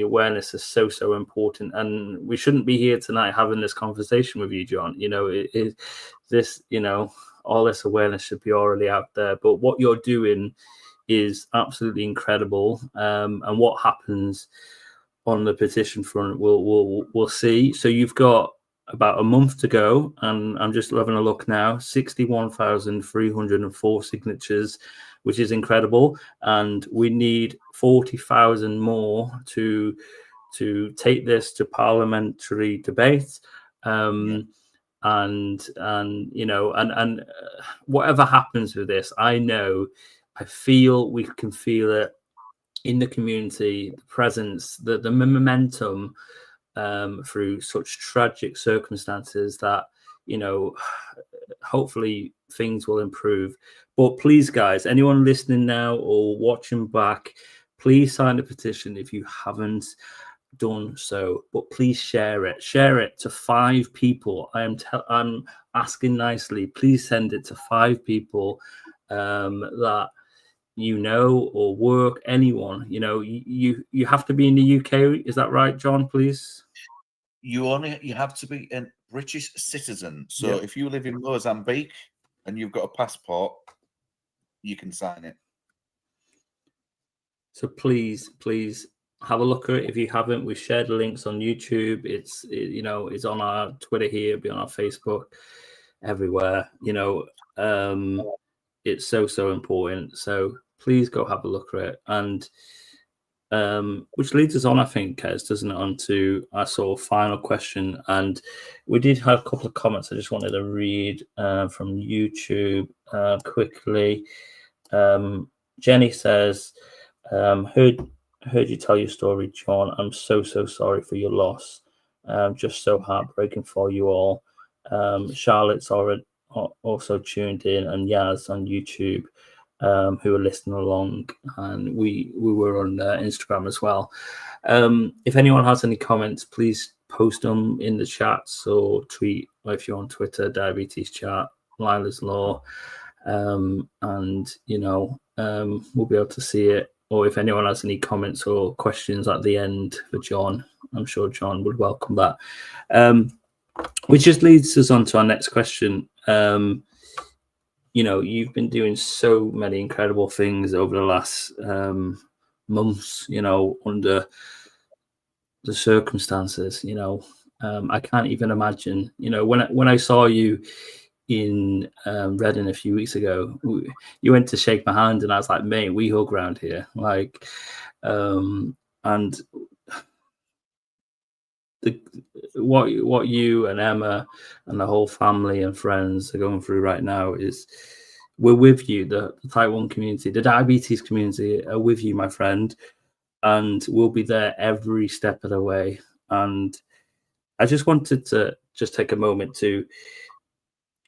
awareness is so important. And we shouldn't be here tonight having this conversation with you, John. You know, all this awareness should be already out there. But what you're doing is absolutely incredible. And what happens on the petition front, we'll see. So you've got about a month to go, and I'm just having a look now. 61,304 signatures, which is incredible, and we need 40,000 more to take this to parliamentary debate. And you know, and whatever happens with this, I feel we can feel it in the community, the presence, the momentum through such tragic circumstances that, you know, hopefully things will improve. But please, guys, anyone listening now or watching back, please sign the petition if you haven't done so. But please share it to 5 people. I'm asking nicely, please send it to 5 people that you know, or work, anyone. You know, you have to be in the UK. Is that right, John? Please. You have to be a British citizen. So if you live in Mozambique and you've got a passport, you can sign it. So please have a look at it if you haven't. We've shared the links on YouTube. It's on our Twitter here, it'll be on our Facebook, everywhere. You know, it's so important. So please go have a look at it. And which leads us on, I think, Kez, doesn't it, on to our sort of final question. And we did have a couple of comments I just wanted to read from YouTube quickly. Jenny says, heard you tell your story, John. I'm so sorry for your loss. Just so heartbreaking for you all. Charlotte's already also tuned in, and Yaz on YouTube, who are listening along, and we were on Instagram as well. If anyone has any comments, please post them in the chats or tweet, or if you're on Twitter, Diabetes Chat, Lylas Law, and we'll be able to see it. Or if anyone has any comments or questions at the end for John, I'm sure John would welcome that. Which just leads us on to our next question. You've been doing so many incredible things over the last months, under the circumstances. I can't even imagine, when I saw you in Reading a few weeks ago, you went to shake my hand and I was like, mate, we hug around here. And what you and Emma and the whole family and friends are going through right now is, we're with you. The Type 1 community, the diabetes community are with you, my friend, and we'll be there every step of the way. And I just wanted to just take a moment to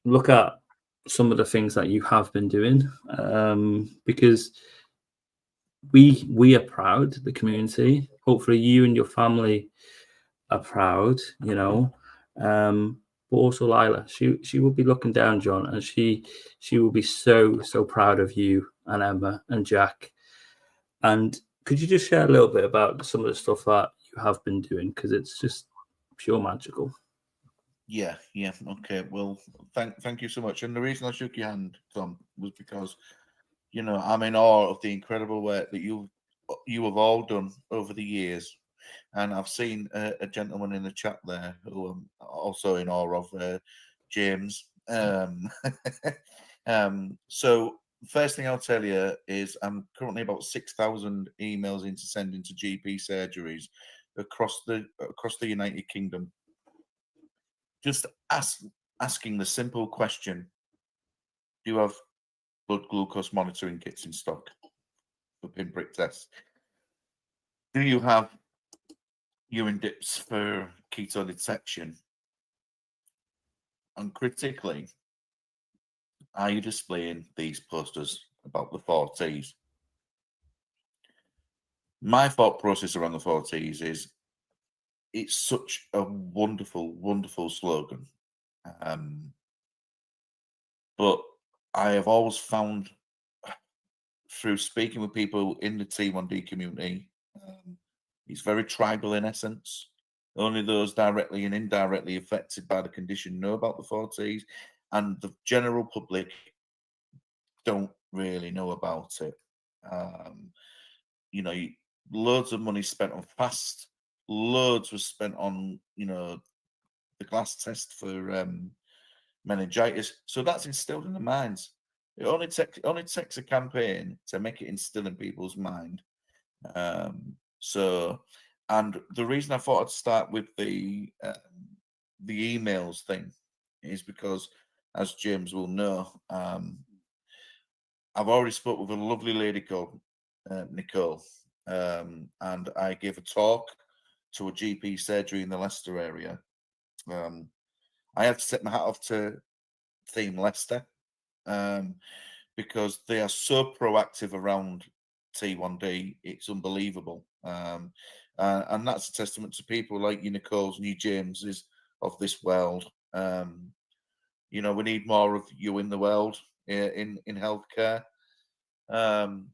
look at some of the things that you have been doing, because we are proud, the community. Hopefully you and your family are proud, but also Lila, she will be looking down, John, and she will be so proud of you and Emma and Jack. And could you just share a little bit about some of the stuff that you have been doing, because it's just pure magical. Yeah. Okay. Well, thank you so much. And the reason I shook your hand, Tom, was because I'm in awe of the incredible work that you have all done over the years. And I've seen a gentleman in the chat there who I'm also in awe of, James. So first thing I'll tell you is I'm currently about 6,000 emails into sending to GP surgeries across the United Kingdom. Just asking the simple question: do you have blood glucose monitoring kits in stock for pinprick tests? Do you have urine dips for keto detection? And critically, are you displaying these posters about the 4Ts? My thought process around the 4Ts is, it's such a wonderful slogan. But I have always found, through speaking with people in the T1D community, it's very tribal in essence. Only those directly and indirectly affected by the condition know about the 4Ts, and the general public don't really know about it. Loads of money spent on fast, loads was spent on, the glass test for meningitis. So that's instilled in the minds. It only takes a campaign to make it instill in people's mind. And the reason I thought I'd start with the emails thing is because, as James will know, I've already spoke with a lovely lady called Nicole, and I gave a talk to a GP surgery in the Leicester area. I have to take my hat off to Team Leicester, because they are so proactive around T1D. It's unbelievable. And that's a testament to people like you, Nicole's and you, James's of this world. We need more of you in the world, in healthcare. And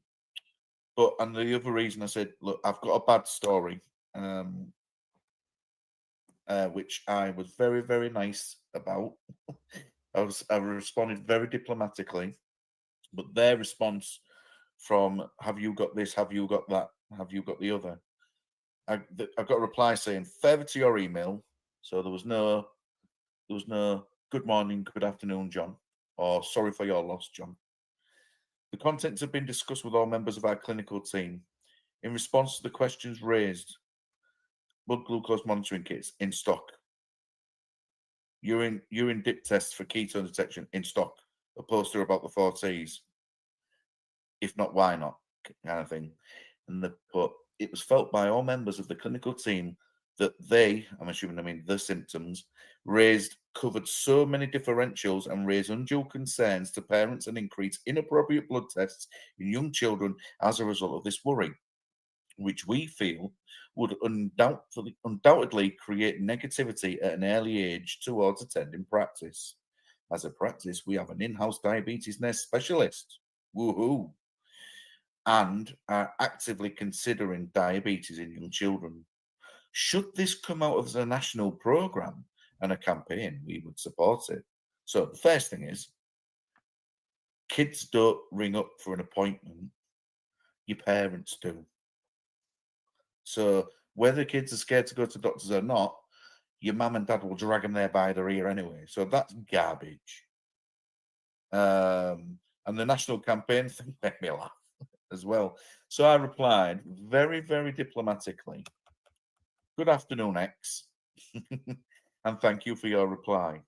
the other reason I said, look, I've got a bad story, which I was very, very nice about. I responded very diplomatically, but their response from, have you got this, have you got that, have you got the other, I got a reply saying, further to your email. So there was no good morning, good afternoon, John, or sorry for your loss, John. The contents have been discussed with all members of our clinical team. in response to the questions raised. Blood glucose monitoring kits in stock. Urine dip tests for ketone detection in stock. A poster about the 4Ts. If not, why not? Kind of thing. And it was felt by all members of the clinical team that I'm assuming the symptoms, covered so many differentials and raised undue concerns to parents and increased inappropriate blood tests in young children as a result of this worry, which we feel would undoubtedly create negativity at an early age towards attending practice. As a practice, we have an in-house diabetes nurse specialist. Woohoo! And are actively considering diabetes in young children. Should this come out as a national program and a campaign, we would support it. So the first thing is, kids don't ring up for an appointment. Your parents do. So whether kids are scared to go to doctors or not, your mum and dad will drag them there by their ear anyway. So that's garbage. And the national campaign thing made me laugh as well. So I replied very, very diplomatically, "Good afternoon, X, and thank you for your reply.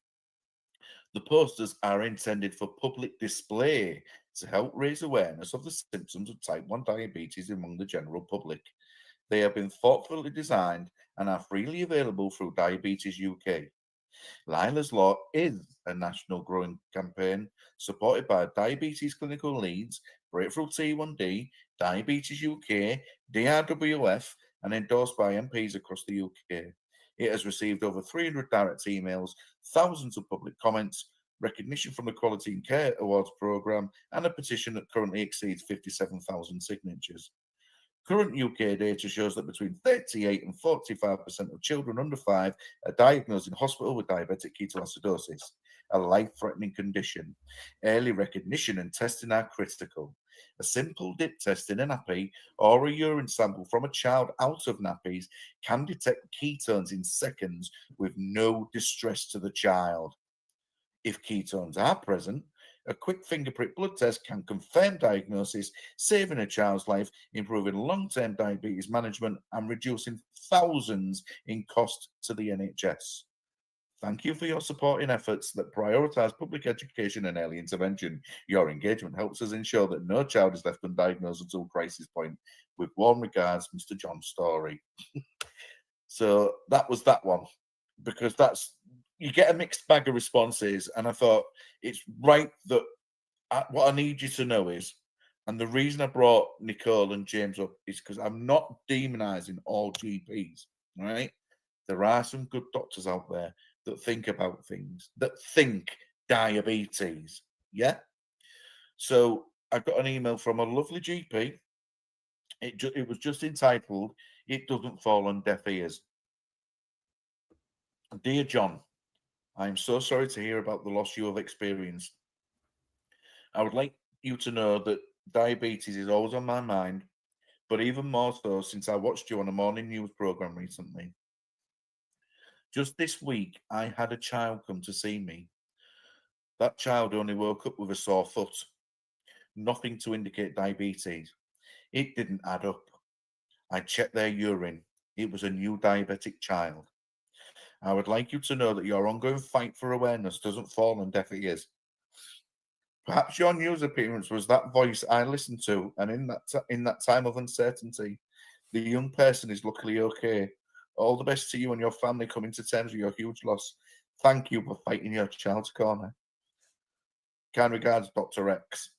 The posters are intended for public display to help raise awareness of the symptoms of type 1 diabetes among the general public. They have been thoughtfully designed and are freely available through Diabetes UK. Lylas Law is a national growing campaign supported by Diabetes Clinical Leads, Breakthrough T1D, Diabetes UK, DRWF, and endorsed by MPs across the UK. It has received over 300 direct emails, thousands of public comments, recognition from the Quality and Care Awards programme, and a petition that currently exceeds 57,000 signatures. Current UK data shows that between 38 and 45% of children under 5 are diagnosed in hospital with diabetic ketoacidosis, a life-threatening condition. Early recognition and testing are critical. A simple dip test in a nappy or a urine sample from a child out of nappies can detect ketones in seconds with no distress to the child. If ketones are present, a quick finger prick blood test can confirm diagnosis, saving a child's life, improving long-term diabetes management, and reducing thousands in cost to the NHS. Thank you for your support in efforts that prioritise public education and early intervention. Your engagement helps us ensure that no child is left undiagnosed until crisis point. With warm regards, Mr. John Story." So that was that one, because you get a mixed bag of responses, and I thought it's right that what I need you to know is, and the reason I brought Nicole and James up is because I'm not demonising all GPs, right? There are some good doctors out there that think about things, that think diabetes, yeah? So I got an email from a lovely GP. It was just entitled, "It Doesn't Fall on Deaf Ears." Dear John, I am so sorry to hear about the loss you have experienced. I would like you to know that diabetes is always on my mind, but even more so since I watched you on a morning news program recently. Just this week, I had a child come to see me. That child only woke up with a sore foot, nothing to indicate diabetes. It didn't add up. I checked their urine. It was a new diabetic child. I would like you to know that your ongoing fight for awareness doesn't fall on deaf ears. Perhaps your news appearance was that voice I listened to, and in that time of uncertainty, the young person is luckily okay. All the best to you and your family coming to terms with your huge loss. Thank you for fighting your child's corner. Kind regards, Dr. X.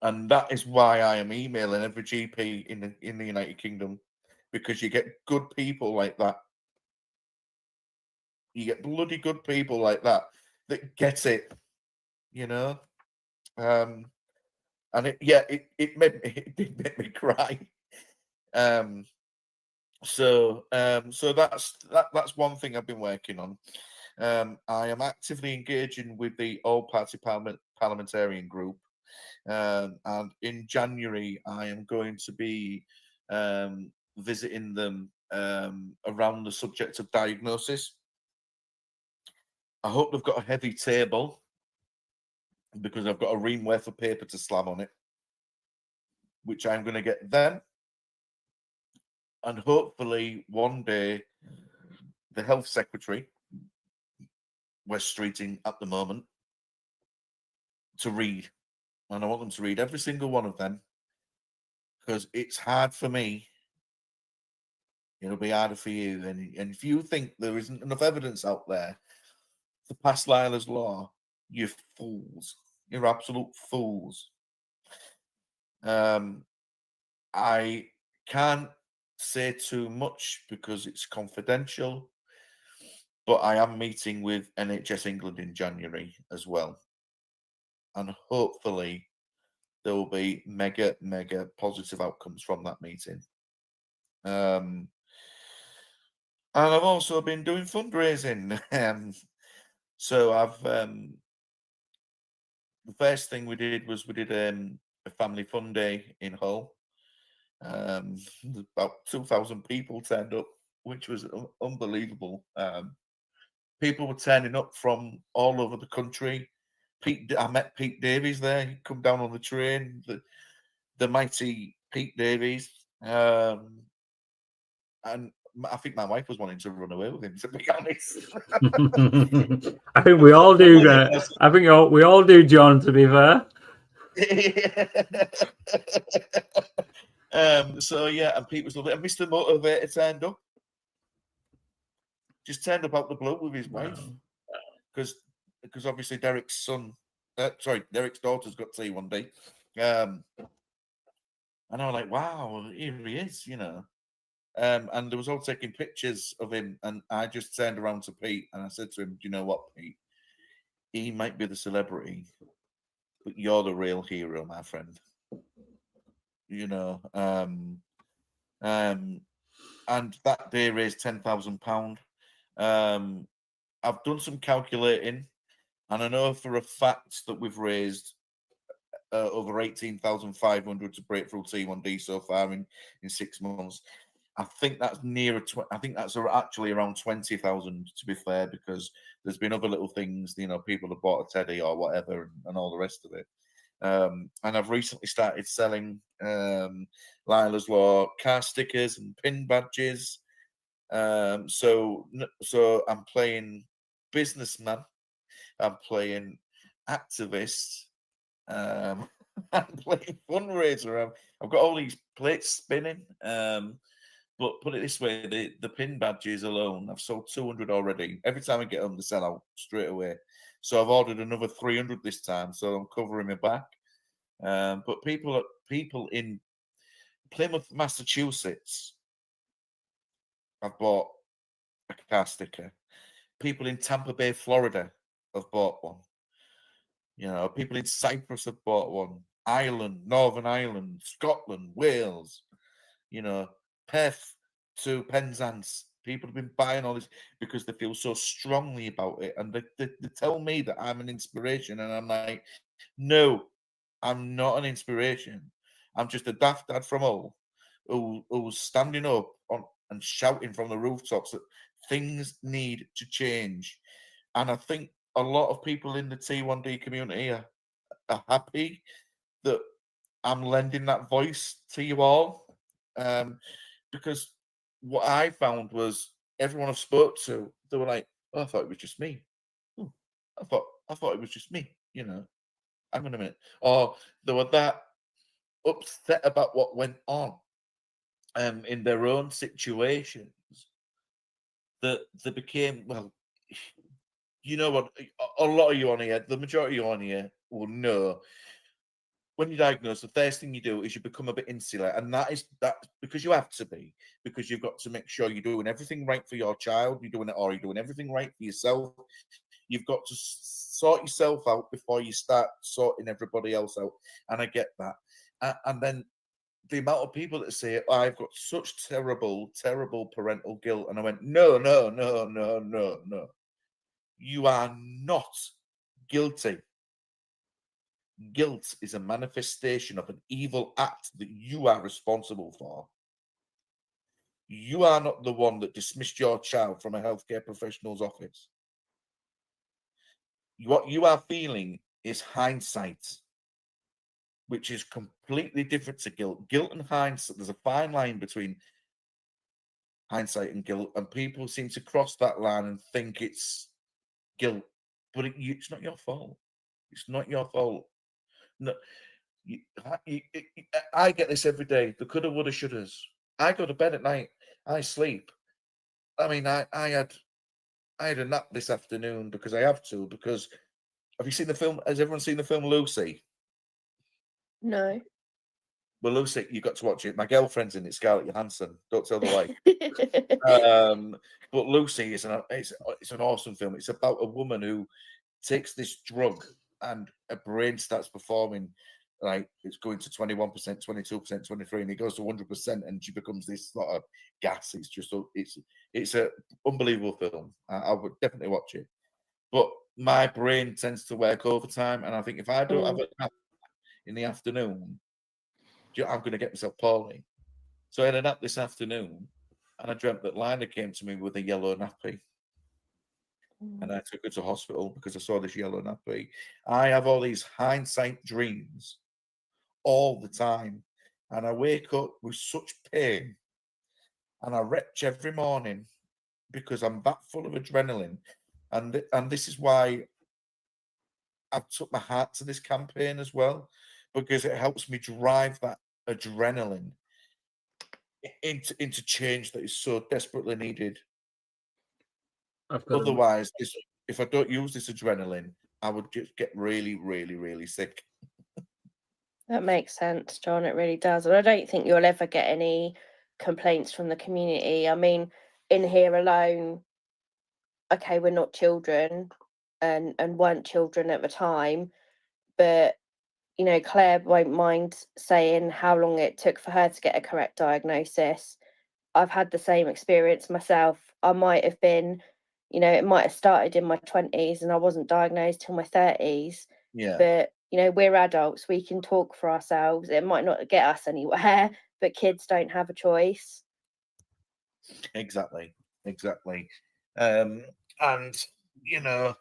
And that is why I am emailing every GP in the United Kingdom, because you get good people like that. You get bloody good people like that get it, you know. And it did make me cry. So that's one thing I've been working on. I am actively engaging with the All Party Parliamentarian Group, and in January I am going to be visiting them around the subject of diagnosis. I hope they've got a heavy table, because I've got a ream worth of paper to slam on it. which I'm going to get them. And hopefully one day, the health secretary, West Streeting at the moment, to read. And I want them to read every single one of them, because it's hard for me. It'll be harder for you. And if you think there isn't enough evidence out there to pass Lylas Law, you're fools. You're absolute fools. I can't say too much because it's confidential, but I am meeting with NHS England in January as well. And hopefully there will be mega positive outcomes from that meeting. And I've also been doing fundraising. So I've the first thing we did was a family fun day in Hull. About 2,000 people turned up, which was unbelievable. People were turning up from all over the country. I met Pete Davies there. He come down on the train, the mighty Pete Davies. And I think my wife was wanting to run away with him, to be honest. I think we all do that. I think we all do, John, to be fair. So yeah, and Pete was lovely. And Mr. Motivator turned up. Just turned up out the blue with his wife. Because obviously Derek's daughter's got T1D. And I was like, wow, here he is, you know. And there was all taking pictures of him, and I just turned around to Pete and I said to him, do you know what, Pete? He might be the celebrity, but you're the real hero, my friend. You know, and that day raised £10,000. I've done some calculating, and I know for a fact that we've raised over 18,500 to break through T1D so far in 6 months. I think that's I think that's actually around 20,000, to be fair, because there's been other little things, you know, people have bought a teddy or whatever and all the rest of it. And I've recently started selling Lylas Law car stickers and pin badges. So I'm playing businessman, I'm playing activist, I'm playing fundraiser. I've got all these plates spinning. But put it this way, the pin badges alone, I've sold 200 already. Every time I get them, they sell out straight away. So I've ordered another 300 this time, so I'm covering my back. But people in Plymouth, Massachusetts, I've bought a car sticker. People in Tampa Bay, Florida, have bought one. You know, people in Cyprus have bought one. Ireland, Northern Ireland, Scotland, Wales, you know, Perth to Penzance. People have been buying all this because they feel so strongly about it. And they tell me that I'm an inspiration. And I'm like, no, I'm not an inspiration. I'm just a daft dad from Hull who's standing up and shouting from the rooftops that things need to change. And I think a lot of people in the T1D community are happy that I'm lending that voice to you all. Because what I found was everyone I've spoke to, they were like, oh, I thought it was just me. I thought it was just me, you know. Hang on a minute. Or they were that upset about what went on in their own situations that they became, well, you know what, a lot of you on here, the majority of you on here will know when you're diagnosed, the first thing you do is you become a bit insular, and that because you have to be, because you've got to make sure you're doing everything right for your child, you're doing everything right for yourself. You've got to sort yourself out before you start sorting everybody else out, and I get that. And then the amount of people that say, oh, I've got such terrible parental guilt, and I went, no. You are not guilty. Guilt is a manifestation of an evil act that you are responsible for. You are not the one that dismissed your child from a healthcare professional's office. What you are feeling is hindsight. which is completely different to guilt. Guilt and hindsight, there's a fine line between hindsight and guilt, and people seem to cross that line and think it's guilt, but it's not your fault. It's not your fault. No, I get this every day. The coulda, woulda, shouldas. I go to bed at night. I sleep. I mean, I had a nap this afternoon because I have to. Because have you seen the film? Has everyone seen the film Lucy? No. Well, Lucy, you got to watch it. My girlfriend's in it, Scarlett Johansson. Don't tell the wife. But Lucy is it's an awesome film. It's about a woman who takes this drug and her brain starts performing like it's going to 21%, 22%, 23%, and it goes to 100%, and she becomes this sort of gas. It's just it's a unbelievable film. I would definitely watch it. But my brain tends to work overtime, and I think if I don't have a nap in the afternoon, I'm going to get myself poorly. So I had a nap this afternoon, and I dreamt that Lina came to me with a yellow nappy. And I took her to hospital because I saw this yellow nappy. I have all these hindsight dreams all the time. And I wake up with such pain. And I retch every morning because I'm that full of adrenaline. And this is why I've took my heart to this campaign as well, because it helps me drive that adrenaline into change that is so desperately needed. Otherwise, if I don't use this adrenaline, I would just get really, really, really sick. That makes sense, John. It really does. And I don't think you'll ever get any complaints from the community. I mean, in here alone, okay, we're not children and weren't children at the time, but you know, Claire won't mind saying how long it took for her to get a correct diagnosis. I've had the same experience myself. I might have been, you know, it might have started in my 20s and I wasn't diagnosed till my 30s. Yeah. But, you know, we're adults. We can talk for ourselves. It might not get us anywhere, but kids don't have a choice. Exactly. And, you know,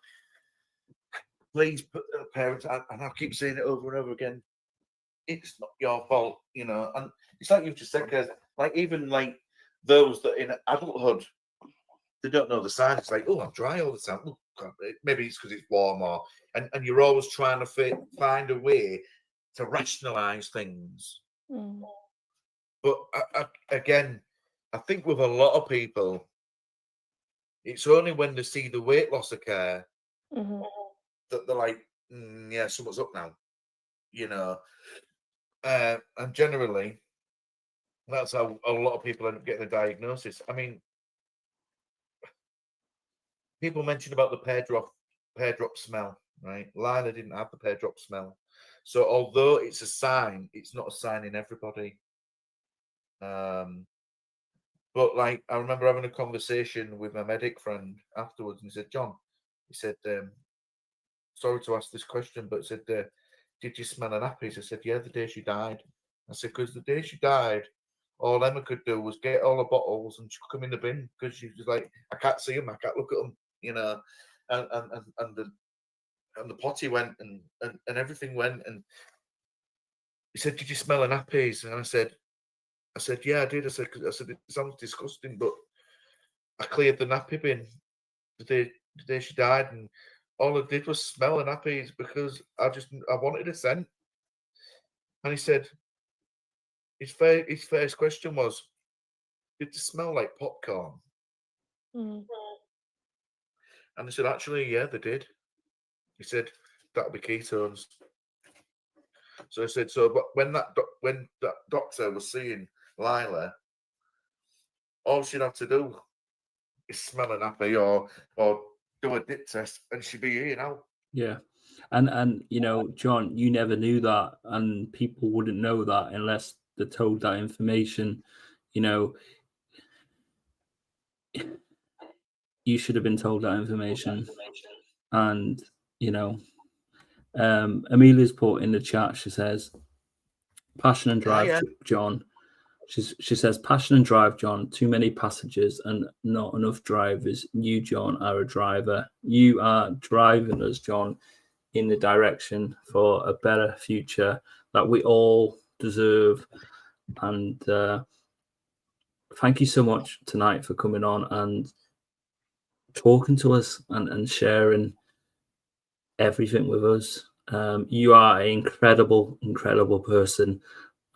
please, parents, and I keep saying it over and over again, it's not your fault, you know. And it's like you've just said, guys, like even like those that in adulthood, they don't know the signs. It's like, oh, I'm dry all the time. Oh, maybe it's because it's warm, and you're always trying to find a way to rationalize things. But again, I think with a lot of people, it's only when they see the weight loss occur that they're like, yeah, something's up now, you know. And generally, that's how a lot of people end up getting a diagnosis. I mean, people mentioned about the pear drop smell, right? Lila didn't have the pear drop smell. So although it's a sign, it's not a sign in everybody. But like, I remember having a conversation with my medic friend afterwards, and he said, John, he said, sorry to ask this question, but said, did you smell an nappies? I said, yeah, the day she died. I said, because the day she died, all Emma could do was get all the bottles and chuck them in the bin because she was like, I can't see them, I can't look at them, you know. And the potty went and everything went. And he said, did you smell a nappies? And I said, yeah, I did. I said, it sounds disgusting, but I cleared the nappy bin the day she died, and all I did was smell the nappies because I wanted a scent. And he said, his first question was, did it smell like popcorn? And I said, actually, yeah, they did. He said, that'll be ketones. So I said, but when that doctor was seeing Lila, all she'd have to do is smell a nappy or do a dip test, and she'd be here now. Yeah. And you know, John, you never knew that, and people wouldn't know that unless they're told that information. You know, you should have been told that information. And you know, Amelia's put in the chat, she says, passion and drive, John. She says, passion and drive, John. Too many passengers and not enough drivers. You, John, are a driver. You are driving us, John, in the direction for a better future. that we all deserve. And thank you so much tonight for coming on and talking to us and sharing everything with us. You are an incredible person,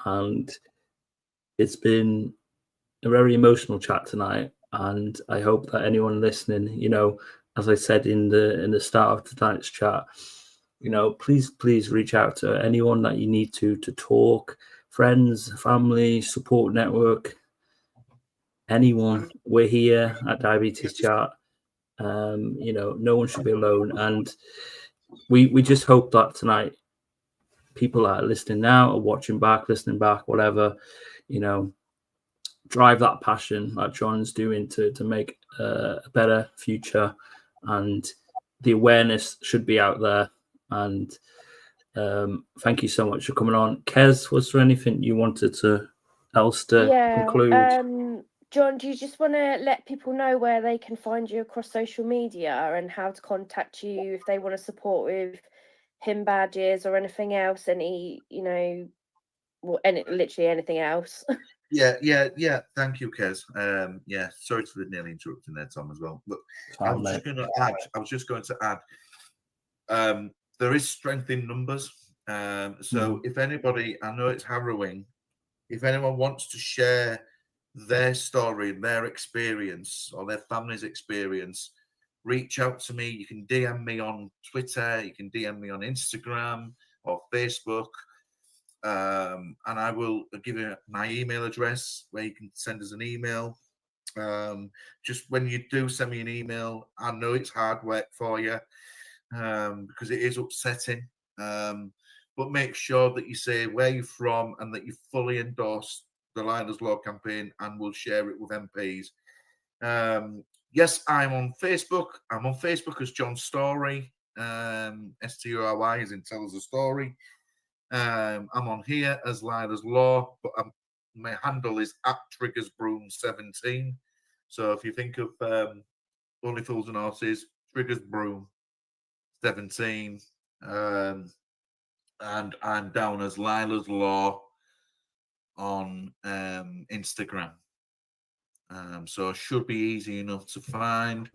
and it's been a very emotional chat tonight. And I hope that anyone listening, you know, as I said in the start of tonight's chat, you know, please reach out to anyone that you need to talk, friends, family, support network, anyone. We're here at Diabetes Chat. You know, no one should be alone. And we just hope that tonight people that are listening now or watching back, listening back, whatever, you know, drive that passion that John's doing to make a better future. And the awareness should be out there. And thank you so much for coming on. Kez, was there anything you wanted to conclude? John, do you just want to let people know where they can find you across social media and how to contact you if they want to support with HIM badges or anything else? Any, you know, literally anything else. Yeah. Thank you, Kez. Sorry for nearly interrupting there, Tom, as well. Look, I was just going to add. There is strength in numbers. So if anybody, I know it's harrowing, if anyone wants to share their story, their experience, or their family's experience, reach out to me. You can DM me on Twitter, you can DM me on Instagram or Facebook, and I will give you my email address where you can send us an email. Just when you do send me an email, I know it's hard work for you, because it is upsetting, but make sure that you say where you're from and that you fully endorse the Lylas Law campaign, and we'll share it with MPs. Yes, I'm on Facebook. I'm on Facebook as John Story. STORY is in Tell Us a Story. I'm on here as Lylas Law, but my handle is @TriggersBroom17. So if you think of Only Fools and Horses, TriggersBroom17, and I'm down as Lylas Law on Instagram. So it should be easy enough to find.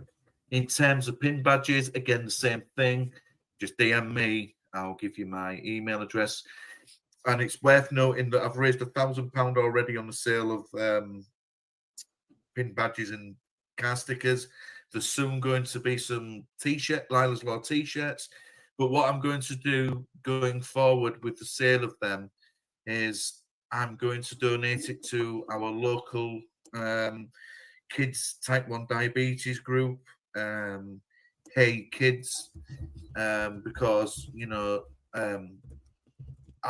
In terms of pin badges, again, the same thing. Just DM me. I'll give you my email address. And it's worth noting that I've raised £1,000 already on the sale of pin badges and car stickers. There's soon going to be some Lylas Law t-shirts. But what I'm going to do going forward with the sale of them is I'm going to donate it to our local kids type 1 diabetes group, Hey Kids, because, you know, I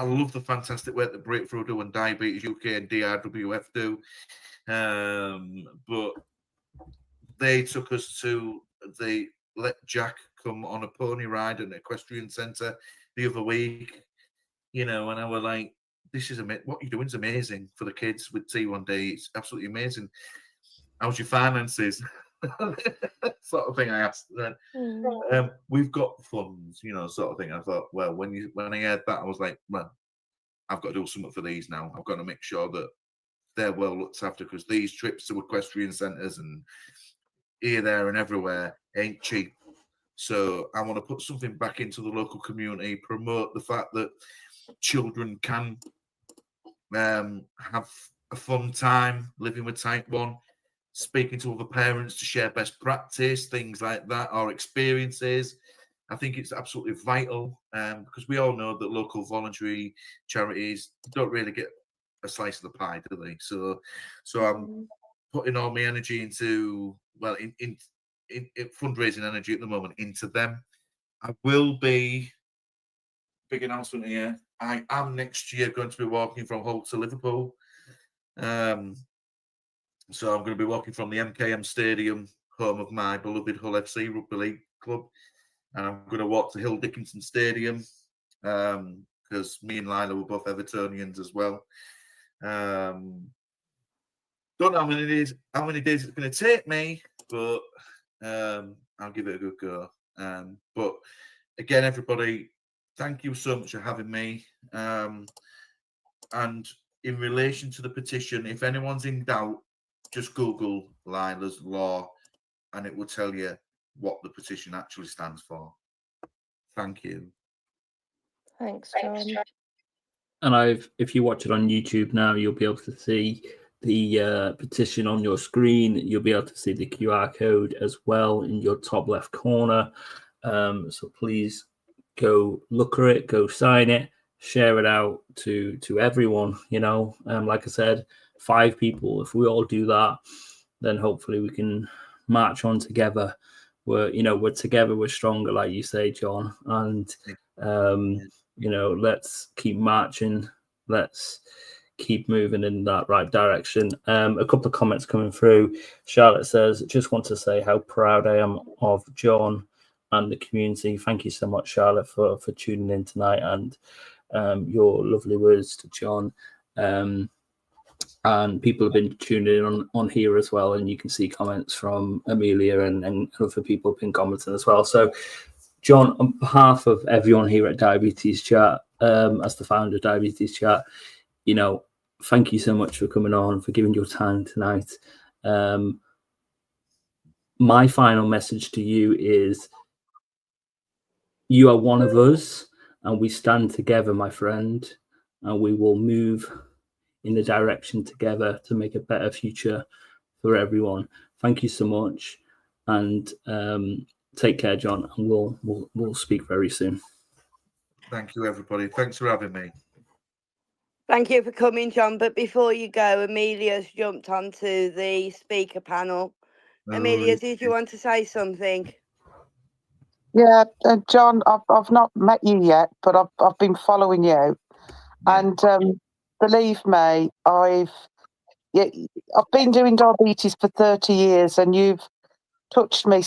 love the fantastic work that Breakthrough do and Diabetes UK and DRWF do, but they took us to, they let Jack come on a pony ride at an equestrian centre the other week, you know, and I was like, this is amazing. What you're doing is amazing for the kids with T1D. It's absolutely amazing. How's your finances? Sort of thing I asked. We've got funds, you know, sort of thing. I thought, well, when I heard that, I was like, well, I've got to do something for these now. I've got to make sure that they're well looked after, because these trips to equestrian centres and here, there, and everywhere ain't cheap. So I want to put something back into the local community, promote the fact that children can have a fun time living with type 1, speaking to other parents to share best practice, things like that, or experiences. I think it's absolutely vital, because we all know that local voluntary charities don't really get a slice of the pie, do they? So I'm putting all my energy into, well, in fundraising energy at the moment into them. I will be, big announcement here, I am next year going to be walking from Hull to Liverpool. So I'm going to be walking from the MKM Stadium, home of my beloved Hull FC Rugby League club, and I'm going to walk to Hill Dickinson Stadium, because me and Lila were both Evertonians as well. Don't know how many days it's going to take me, but I'll give it a good go. But again, everybody, thank you so much for having me. And in relation to the petition, if anyone's in doubt, just Google Lylas Law and it will tell you what the petition actually stands for. Thank you. Thanks, John. And if you watch it on YouTube now, you'll be able to see the petition on your screen. You'll be able to see the QR code as well in your top left corner. So please go look at it, go sign it, share it out to everyone. Like I said, 5 people. If we all do that, then hopefully we can march on together. We're together, we're stronger, like you say, John. And let's keep marching. Let's keep moving in that right direction. A couple of comments coming through. Charlotte says, just want to say how proud I am of John and the community. Thank you so much, Charlotte, for tuning in tonight and your lovely words to John. And people have been tuning in on here as well, and you can see comments from Amelia and other people have been commenting as well. So John, on behalf of everyone here at Diabetes Chat, as the founder of Diabetes Chat, thank you so much for coming on, for giving your time tonight. My final message to you is you are one of us and we stand together, my friend, and we will move in the direction together to make a better future for everyone. Thank you so much, and take care, John, and we'll speak very soon. Thank you, everybody. Thanks for having me. Thank you for coming, John. But before you go, Amelia's jumped onto the speaker panel. Amelia, did you want to say something? Yeah, John, I've not met you yet, but I've been following you, and believe me, I've been doing diabetes for 30 years, and you've touched me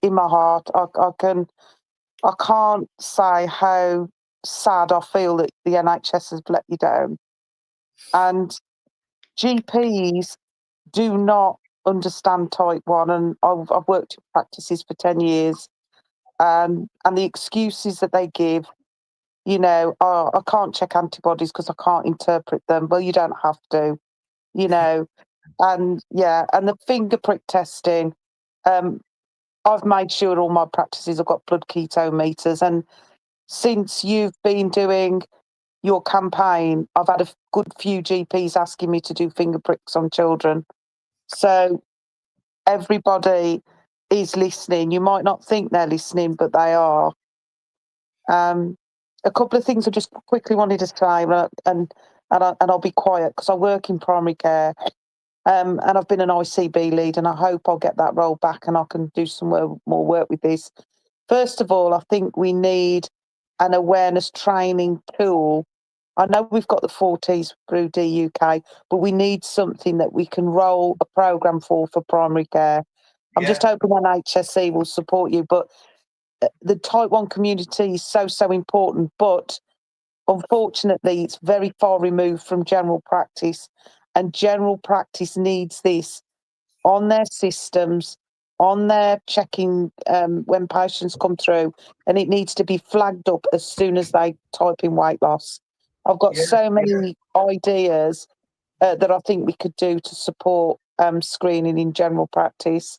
in my heart. I can't say how sad I feel that the NHS has let you down, and GPs do not understand type 1, and I've worked in practices for 10 years. And the excuses that they give, I can't check antibodies because I can't interpret them. Well, you don't have to, and the finger prick testing. I've made sure all my practices have got blood keto meters, and since you've been doing your campaign, I've had a good few GPs asking me to do finger pricks on children. So everybody is listening. You might not think they're listening, but they are. A couple of things I just quickly wanted to say, and I'll be quiet because I work in primary care, and I've been an ICB lead, and I hope I'll get that role back and I can do some more work with this. First of all, I think we need an awareness training tool. I know we've got the 40s through DUK, but we need something that we can roll a programme for primary care. I'm just hoping NHSC will support you, but the type 1 community is so important, but unfortunately it's very far removed from general practice, and general practice needs this on their systems, on their checking when patients come through, and it needs to be flagged up as soon as they type in weight loss. I've got so many ideas that I think we could do to support screening in general practice.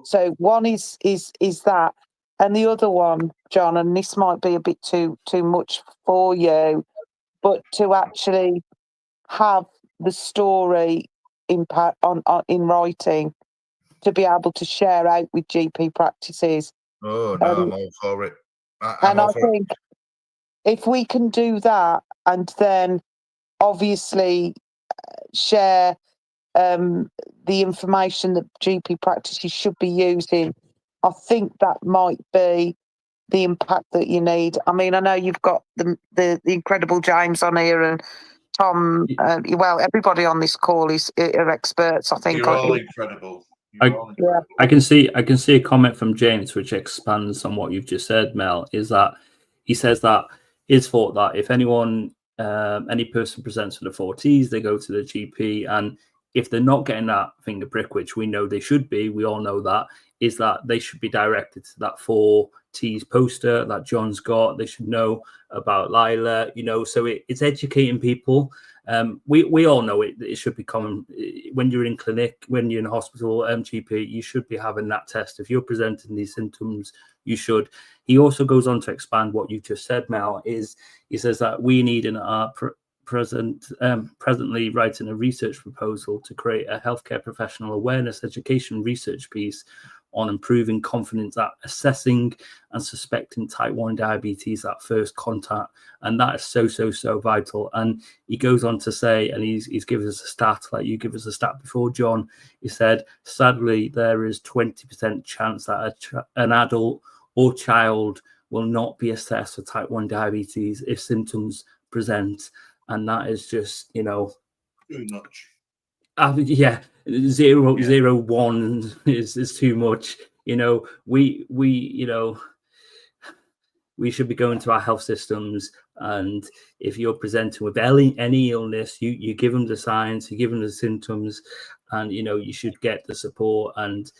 So one is that, and the other one, John, and this might be a bit too much for you, but to actually have the story impact in writing to be able to share out with GP practices. Oh no, I'm all for it. I think if we can do that, and then obviously share the information that GP practices should be using, I think that might be the impact that you need. I mean, I know you've got the incredible James on here, and Tom. Well, everybody on this call are experts. I think you're all incredible. I can see a comment from James which expands on what you've just said, Mel. Is that he says that his thought that if any person presents for the 40s, they go to the GP, and if they're not getting that finger prick, which we know they should be, we all know that, is that they should be directed to that 4 diabetes poster that John's got. They should know about Lyla, you know, so it's educating people. We all know it should be common. When you're in clinic, when you're in hospital, GP, you should be having that test. If you're presenting these symptoms, you should. He also goes on to expand what you just said, Mel, is he says that we need in our presently writing a research proposal to create a healthcare professional awareness education research piece on improving confidence at assessing and suspecting type 1 diabetes at first contact. And that is so vital. And he goes on to say, and he's given us a stat, like you give us a stat before, John. He said, sadly, there is 20% chance that an adult or child will not be assessed for type 1 diabetes if symptoms present. And that is just, you know, too much. Yeah, zero one is too much. You know, we should be going to our health systems, and if you're presenting with any illness, you give them the signs, you give them the symptoms, and you know you should get the support and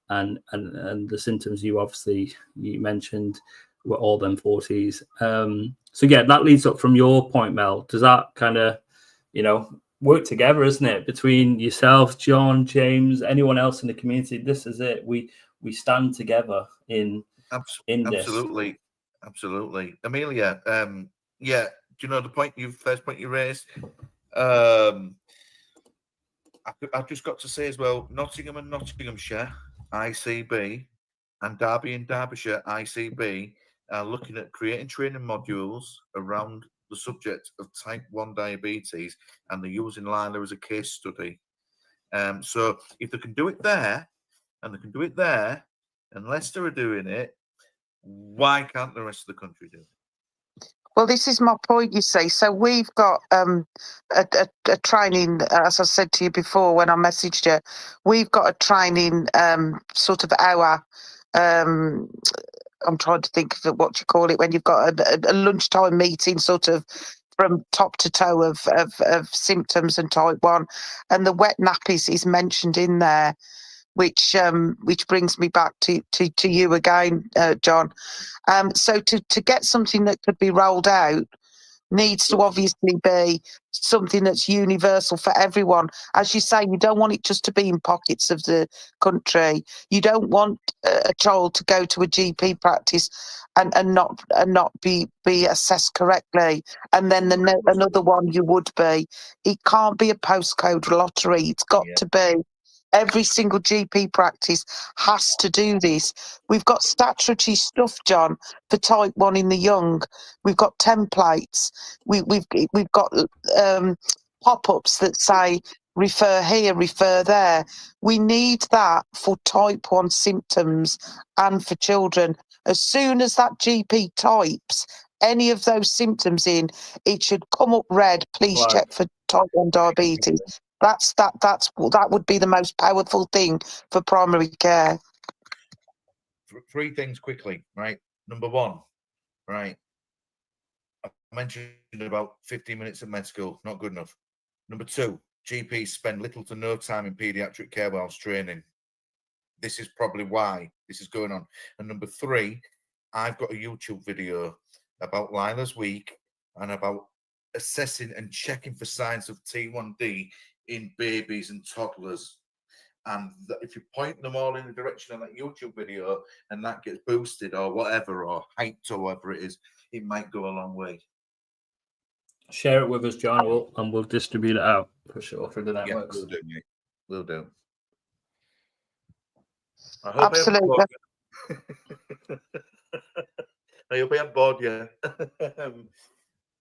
the symptoms you mentioned were all them 40s. So yeah, that leads up from your point, Mel. Does that kind of, you know, work together, isn't it, between yourself, John, James, anyone else in the community? This is it. We stand together in absolutely this. Absolutely. Amelia, yeah, do you know the first point you raised? I've just got to say as well, Nottingham and Nottinghamshire ICB and Derby and Derbyshire ICB are looking at creating training modules around the subject of type 1 diabetes, and they're using Lyla as a case study. So if they can do it there, and they can do it there, and Leicester are doing it, why can't the rest of the country do it? Well, this is my point, you see. So we've got a training, as I said to you before when I messaged you, we've got a training sort of hour. I'm trying to think of what you call it when you've got a lunchtime meeting, sort of from top to toe of symptoms and type 1. And the wet nappies is mentioned in there, which brings me back to you again, John. So to get something that could be rolled out needs to obviously be something that's universal for everyone. As you say, you don't want it just to be in pockets of the country. You don't want a child to go to a GP practice and not be assessed correctly, and then another one you would be. It can't be a postcode lottery. It's got to be. Every single GP practice has to do this. We've got statutory stuff, John, for type 1 in the young. We've got templates. We've got pop-ups that say refer here, refer there. We need that for type 1 symptoms and for children. As soon as that GP types any of those symptoms in, it should come up red, please check for type 1 diabetes. That would be the most powerful thing for primary care. 3 things quickly, right? Number 1, right? I mentioned about 15 minutes of med school, not good enough. Number 2, GPs spend little to no time in paediatric care whilst training. This is probably why this is going on. And number 3, I've got a YouTube video about Lyla's week and about assessing and checking for signs of T1D in babies and toddlers. And if you point them all in the direction of that YouTube video and that gets boosted or whatever, or hyped or whatever it is, it might go a long way. Share it with us, John, and we'll distribute it out for sure through the networks. Yeah, we'll do, mate. We'll do. I hope Absolutely. I hope I haven't bored you.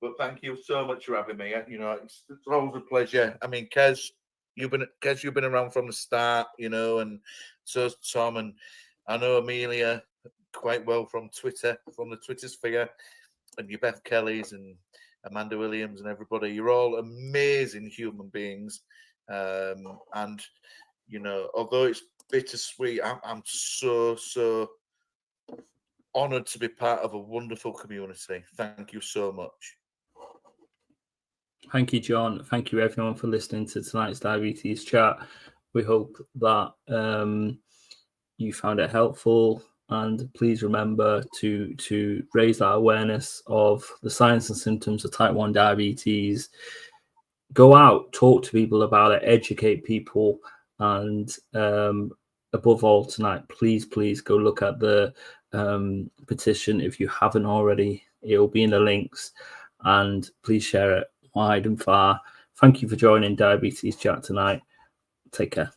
But thank you so much for having me. You know, it's always a pleasure. I mean, Kez, you've been around from the start, you know, and so's Tom, and I know Amelia quite well from Twitter, from the Twitter sphere, and you Beth Kellys and Amanda Williams and everybody. You're all amazing human beings, and you know, although it's bittersweet, I'm so honoured to be part of a wonderful community. Thank you so much. Thank you, John. Thank you, everyone, for listening to tonight's diabetes chat. We hope that you found it helpful. and please remember to raise that awareness of the signs and symptoms of type 1 diabetes. Go out, talk to people about it, educate people, and above all tonight, please go look at the petition if you haven't already. It'll be in the links, and please share it wide and far. Thank you for joining Diabetes Chat tonight. Take care.